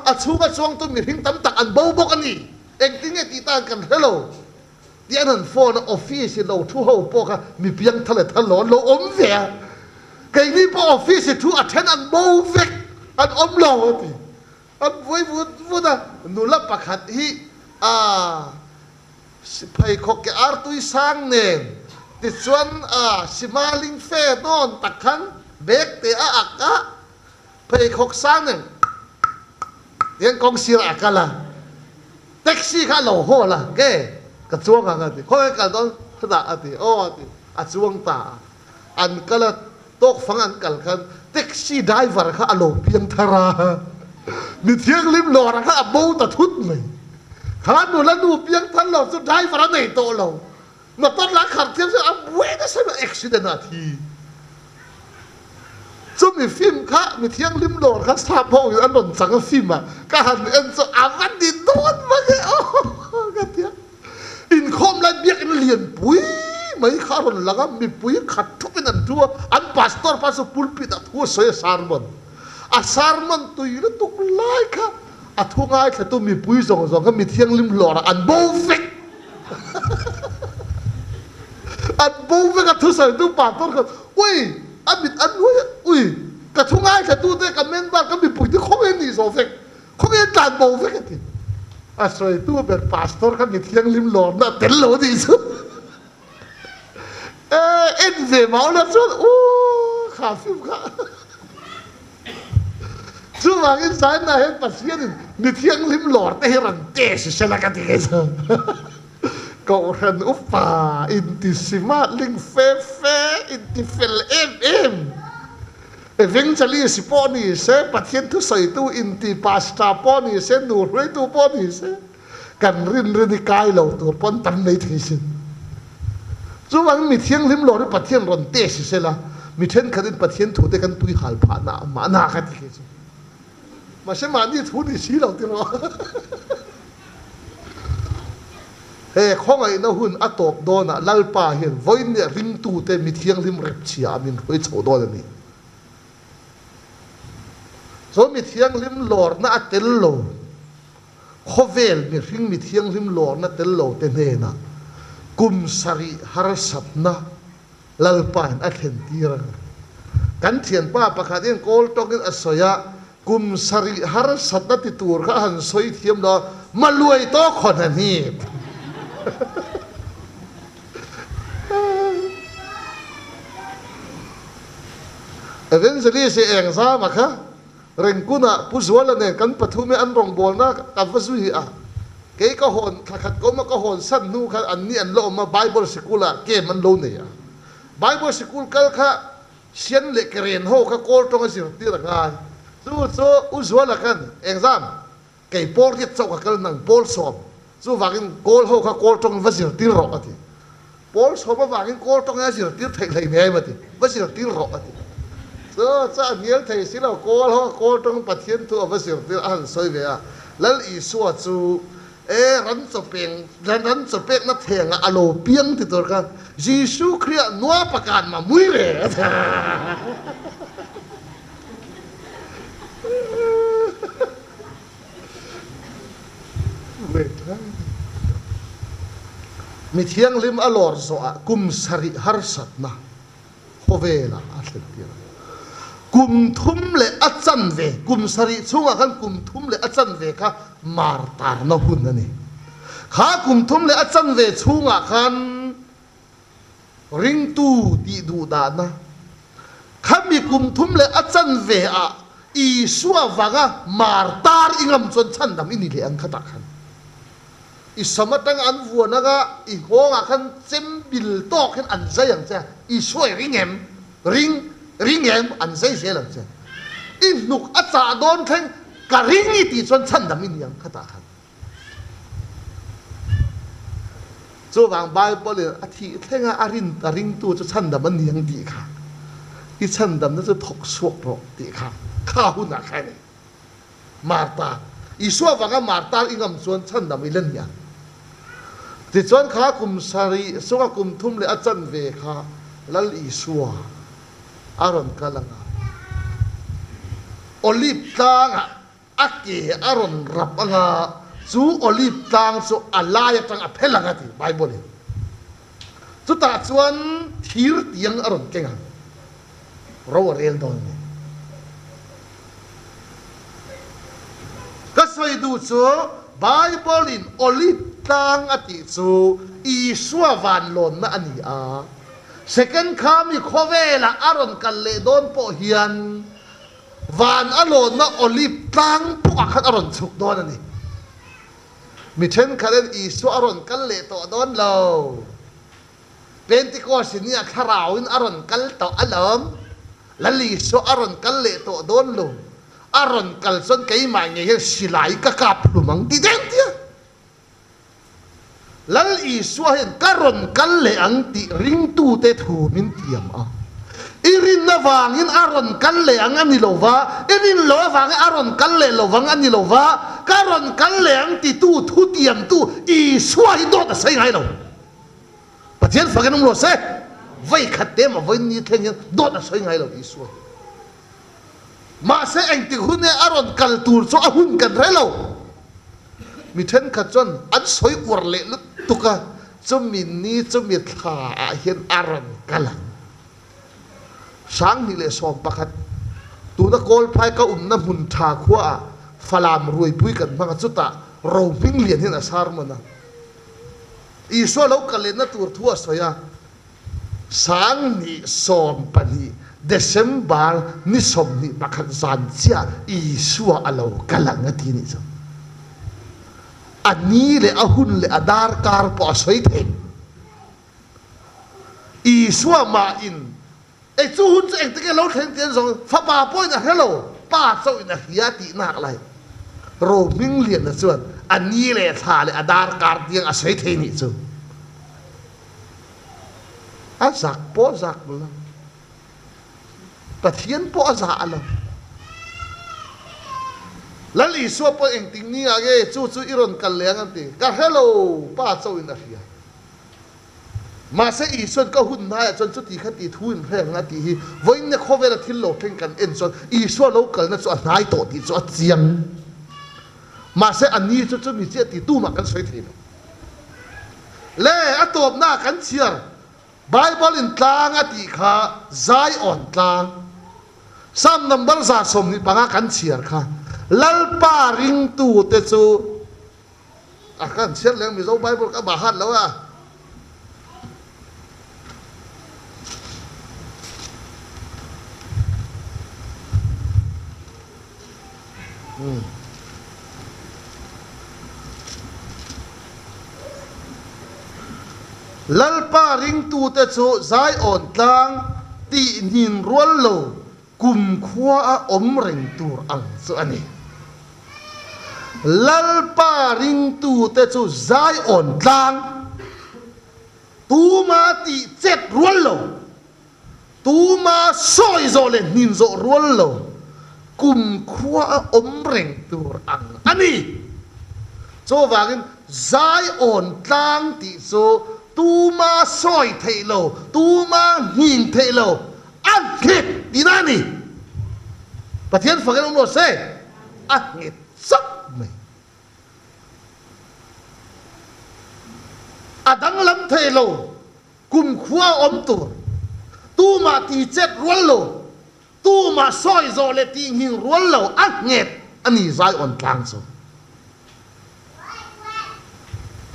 อัดชูกัช่วงตัวมีทิ้งตั้มตักอันบ่าวบกันนี่เองทิ้งไอ้ตีตางกันเฮลโลที่อันนั้นฟอนออฟฟิศเราทู่เฮาปอกมีเพียงทะเลทะลอนเราอมเสียไก่นี่พอออฟฟิศทู่อัดเทนอันบ่าวเวกอันอมเราทีอันบวยวุฒินุลับประคัดฮีไปขกอาร์ตุยสังเนมติดส่วนสิมาลิงเฟนอนตักขันเบกเตะอักกะไปขกสังเนมยังกองเสียอักกะละแท็กซี่ข้าหล่อหัวละแกกระจวงกันทีเขาให้กันต้องขนาดทีโอ้ทีอัดจวงตาอันก็ละตกฟังอันกันกันแท็กซี่ไดเวอร์ข้าหล่อเพียงทารามีเที่ยงริมหล่อข้าโบตะทุดไหมข้าหนูแล้วหนูเพียงท่านเราสุดท้ายฝรั่งในโตเรามาต้นรักขัดเทียมจะเอาเวนัสเป็นอุบิเหตุนาทีซึ่งมีฟิล์มข้ามีเที่ยงริมโหลดข้าสาพงอยู่อันนนสังฟิล์มอ่ะก็หันเอ็นโซอาวันดิโดนมาแกโอ้กันเทียอินคอมไลเบียกอินเลียนปุ้ยไม่ข้าหล่นแล้วก็มีปุ้ยขัดทุกเป็นอันทั่วอันพาสตอร์พาสปุลปิดทั่วเสียสารมันสารมันตุยแล้วตุกไล่ค่ะทุ่งไอ้แค่ตัวมีปุ้ยส่งก็มีเที่ยงริมหลอดอันโบฟิกอันโบฟิกกับทุกสิ่งทุกป่าต้นก็อุ้ยอันบิดอันอุ้ยกับทุ่งไอ้แค่ตัวเด็กกับเมนบ้านก็มีปุ้ยที่เขาเองนี่โซฟิกเขาเองจานโบฟิกกันทีส่วนตัวเป็นพาสตอร์ก็มีเที่ยงริมหลอดน่ะเต็มโหลดีสุดเอ็นเซมาแล้วสุดโอ้ขาฟิวขาช่วงอินสายน่ะเห็นปัสเซียนมีเที่ยงลิมหลอดแต่เห็นเตะสิเชลกันที่กันก็เห็นอุปปาอินติสิมาลิงเฟอินติเฟลเอ็มเวงจะลีสิปอนี่เสปัทเทียนทุสัยตู้อินติปาสตาปอนี่เสนูรวยตู้ปอนี่เสกันรินกายเราตัวปนตันในที่สิช่วงมีเที่ยงลิมหลอดปัทเทียนรอนเตะสิเชลมีเทนขันปัทเทียนถูแต่กันตุยหาลผ่านมาหน้ากันที่กันมาใช่มานี่ทุนที่ชี้เราที่เราข้องไอ้น่าหุ่นอัตบโดนลัลป่าเห็นไว้เนี่ยริมตูเตมีเที่ยงริมเร็บเชียมินไว้โฉดอนนี่ส่วนมีเที่ยงริมหลอดน่าเตลโลโคเวลมีริมมีเที่ยงริมหลอดน่าเตลโลเตเนนะกุมสริฮาร์สับนะลัลป่าอันเห็นตีระกันเทียนป้าประคาเดียนโกลตกินอัศยะกุมสริฮาร์สัตติตูร์ข้าหันสวยเทียมดอมาลวยโตคนนี้เรื่องสิเสียเองซะมาค่ะเรื่องกุน่ะผู้สวรรค์เนี่ยกันปฐุมอันรองบอลนะกับวัสุยอ่ะเก๋ก็หอนขัดก็มาก็หอนสั้นนู่นอันนี้อันโลมาไบเบิลสกูลอะเกมันโลเนี่ยไบเบิลสกูลก็ค่ะเชียนเล็กเรียนโฮค่ะโกลตรงสิ่งที่ละกันสู้อุศวรรค์กันเอ็งซ้ำเก๋โพลที่เจ้ากันนั่งโพลสอบสู้ว่ากันโกลโฮค่ะโกลตรงวัสิ่งที่รออะทีโพลสอบว่ากันโกลตรงสิ่งที่ไทยเลยเนี่ยมาทีวัสิ่งที่รออะทีสู้จะเงี้ยไทยสิเราโกลโฮโกลตรงปฏิเสธตัววัสิ่งที่อันสวยเวีย lal isua chu ran cho pek na thenga alo piang ti tor ka Jisu Christ noa pakan ma mui le mi thiang lim alor zo a kum sari har sat na hovela a thil kum thum le achan ve kum sari chunga kan kum thum le achan ve kha mar tar na hun ani kha kum thum le achan ve chunga kan ring tu ti du da na khami kum thum le achan ve a i suwa wanga mar tar ingam chon chan dam ini le ang khata khan i samatang an vuanaga i honga khan chembil to khan an zayang cha i soi ringem ringem an zay zelang cha in nuk acha don theng ka ringi ti chon chan dam ini ang khata khan cho wang Bible le athi thenga arin ring tu cho chan dam an yang di kha i chan dam na cho thok suak ro ti kha kha hu na kha ni marta i suwa wanga marta ingam chon chan dam ilen ya ti chon kha kum sari suwa kum thum le achan ve kha lal i suwa aron kalanga Oliv tlang ake aron rap anga chu Oliv tlang chu alaya tang aphelanga ti Bible chu ta chuan thir tiang aron kenga ro rel don ni kasoi du chu Bible in Oliv tlang ati chu i suwa van lon na ani a second kami khovela aron kalle don po hian van alon na Oliv tlang po akhat aron chuk don ani mi then karen i su aron kalle to don lo Pentecost ni akharawin aron kal to alom lali su aron kalle to don lo aron kalson kay mai nge silai ka kap lumang di den dia lal i suahin karon kalle ang ti ring tu te thu min tiam a irin na wangin aron kalle ang anilova irin lo wang aron kalle lo wang anilova karon kalle ang ti tu thu tiam tu i suahin do ta sai ngai lo patien fagan lo se vai khatte ma vai ni theng do ta sai ngai lo i suai ma se eng ti hun aron kal tur so ahun kan relo mi then khachon an soi ur le tuka chumin ni chumi tha a hian aron kala sang ni le som pakhat tu na kol phai ka na mun tha khwa falam ruai pui kan manga chuta ro ping lian hin asar mana i so lo kale na tur thua soya sang ni som pani December ni som ni pakhat zan chia i suwa alo kalang ati ni so ani le ahun le adar kar po soi the i suwa ma in e chu hun che ek te lo theng tian so fa pa po na hello pa so in a hiati nak lai ro ming lian na chuan ani le tha le adar kar tiang a soi the ni chu a zak po zak la pathian po za alo lali so po eng ting ni age chu iron kaleng anti ka hello pa so in a hia ma se i son ka hun na chon chu ti khati thuin reng ati hi voin ne khovela thil lo theng kan en son i so local na chu nai to ti chu chiang ma se ani chu mi che ti tu ma kan soi thei le atop na kan chiar Bible in tlang ati kha zai on tlang sam number za som ni panga kan chiar kha lalpa ring tu te chu akan chiar leng mi zo Bible ka bahat lo a lalpa ring tu te chu zai on tlang ti nin rual lo kum khwa a om reng tur ang chu ani lalpa ring tu te chu zai on tlang tu ma ti chet rual lo tu ma soi zo le nin zo rual lo kum khwa a om reng tur ang ani cho vangin zai on tlang ti so tu ma soi thei lo tu ma hin thei lo an khit dinani pathian fagen om lo se an ngit sak mai adang lam thei lo kum khua om tu ma ti chet rual lo tu ma soi zo le ti hin rual lo an nget ani zai on tlang so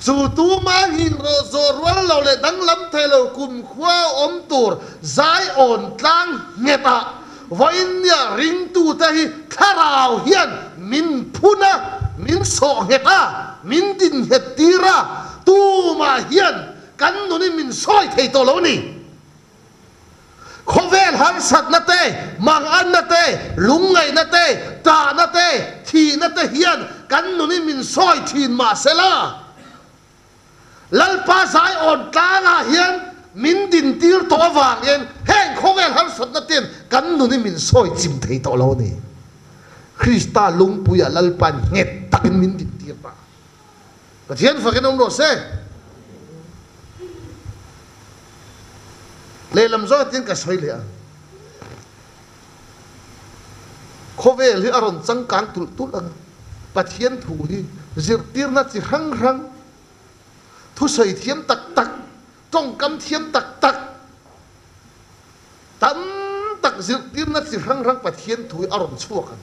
chu tu ma hin ro zo rual lo le dang lam thei lo kum khua om tur zai on tlang ngeta voin ya ring tu ta hi tharau hian min phuna min so ngeta min din hetira tu ma hian kan nu ni min soi thei to lo ni khovel han sat na te mang an na te lungai na te ta na te thi na te hian kan nu ni min soi thin ma sela lalpa zai on tanga hian min din tir to wang yen heng khovel han sat na ten kan nu ni min soi chim thei to lo ni Krista lung puya lalpan nget takin min din tir pa pathian fakin om lo se le lam zo tin ka soi le a khovel hi aron changkang tul tul ang pathian thu hi zir tir na chi rang rang thu soi thiam tak tak trong cam thiam tak tak tam tak zir tir na chi rang rang pathian thu aron chuak an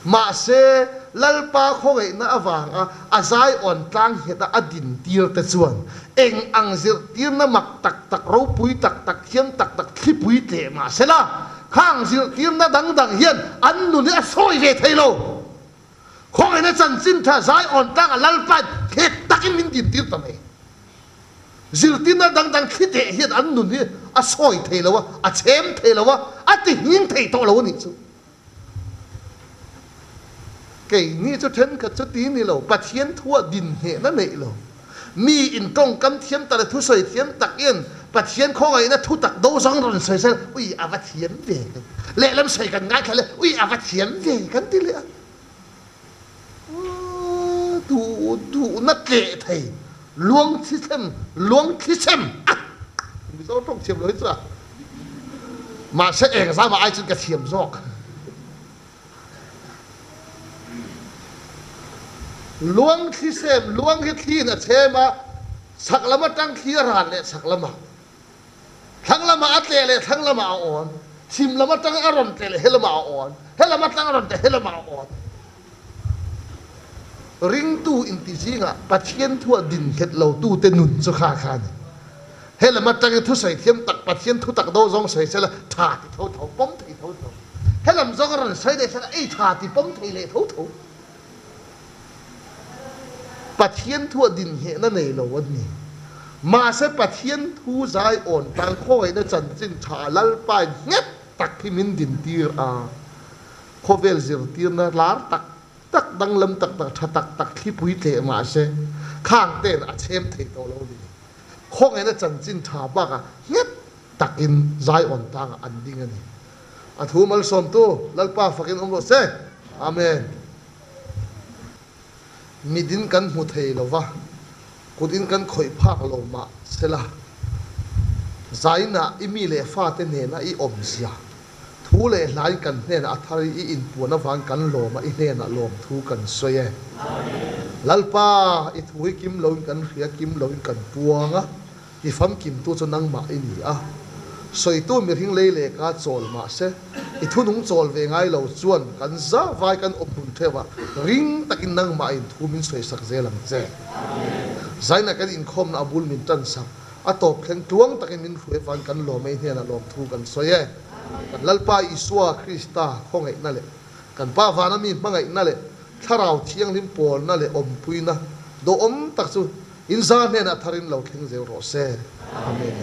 ma se lalpa khoi na awang a azai on tlang heta adin tir te chuan eng ang zir tir na mak tak tak ro pui tak tak thiam tak tak khi pui te ma se la khang zir tir na dang dang hian an nu ni a soi ve thailo khoi na chanchin tha zai on tlang a lalpa het takin min din tir ta mai zir tir na dang dang khi te hian an nu ni a soi thailo a chem thailo a ti hin thei to lo ni chu cái ni cho thân cái cho tí ni lo bát thiên thua đình hệ nó nệ lo mi in công cam thiên ta là thu soi thiên tắc yên bát thiên khó ấy nó thu tắc đâu rong rồi soi soi ui à bát thiên về lệ lắm soi cần ngay cái lệ ui à bát thiên về cái tí lệ thu nó lệ thầy luông thi xem vì sao trong chiêm lối chưa mà sẽ ẻn ra mà ai trên cái chiêm giọt luang thi xem luang cái thi là xem mà sắc lắm mà tăng thi ràn lệ sắc lắm mà thằng lắm mà ắt lệ thằng lắm mà ổn chim lắm mà tăng aron lệ hết lắm mà ổn hết lắm mà tăng aron hết lắm mà ổn ring tu in ti gì ngạ bắt thiên thua đình hết lâu tu tên nụn cho khá khá này hết lắm mà tăng thu sấy thêm tắc bắt thiên thu tắc đâu giống sấy sẽ là thả thì thâu thâu bấm thì thâu thâu hết lắm giống aron sấy đây sẽ là ấy thả thì bấm thì lệ thâu thâu bát thiên thua đình hệ nó này lâu anh mà sẽ bát thiên thu dài ổn tăng khôi nó chân chính trả lal bài nhất tắc khi mình đình tir à khôi về diệt tir nó lá tắc tắc đăng lâm tắc tắc khi bùi thế mà sẽ khang tên à xem thế đâu lâu đi khôi nó chân chính trả bạc à nhất tắc in dài ổn tăng anh đi ngay à thu mal som tu lal pa fakin ông lo se amen midin kan mu thei lova kudin kan khoi phak lo ma sela zaina imi le fa te ne na I om sia thu le lai kan ne na athari I in pu na wang kan lo ma I ne na lom thu kan soye lalpa I thu kim lo kan khia kim lo kan puanga I fam kim tu cho nang ma ini a soi tu mi hing le ka chol ma se I thu nung chol ve ngai lo chuan kan za vai kan opun thewa ring takin nang ma in thu min soi sak zelang che zaina kan in khom na abul min tan sak atop thleng tuang takin min khue van kan lo mai hena lom thu kan soye kan lalpa iswa krista khongai na le kan pa vana mi mangai na le tharau thiang lim pol na le om puina do om tak chu in za ne na tharin lo thleng zeu ro se amen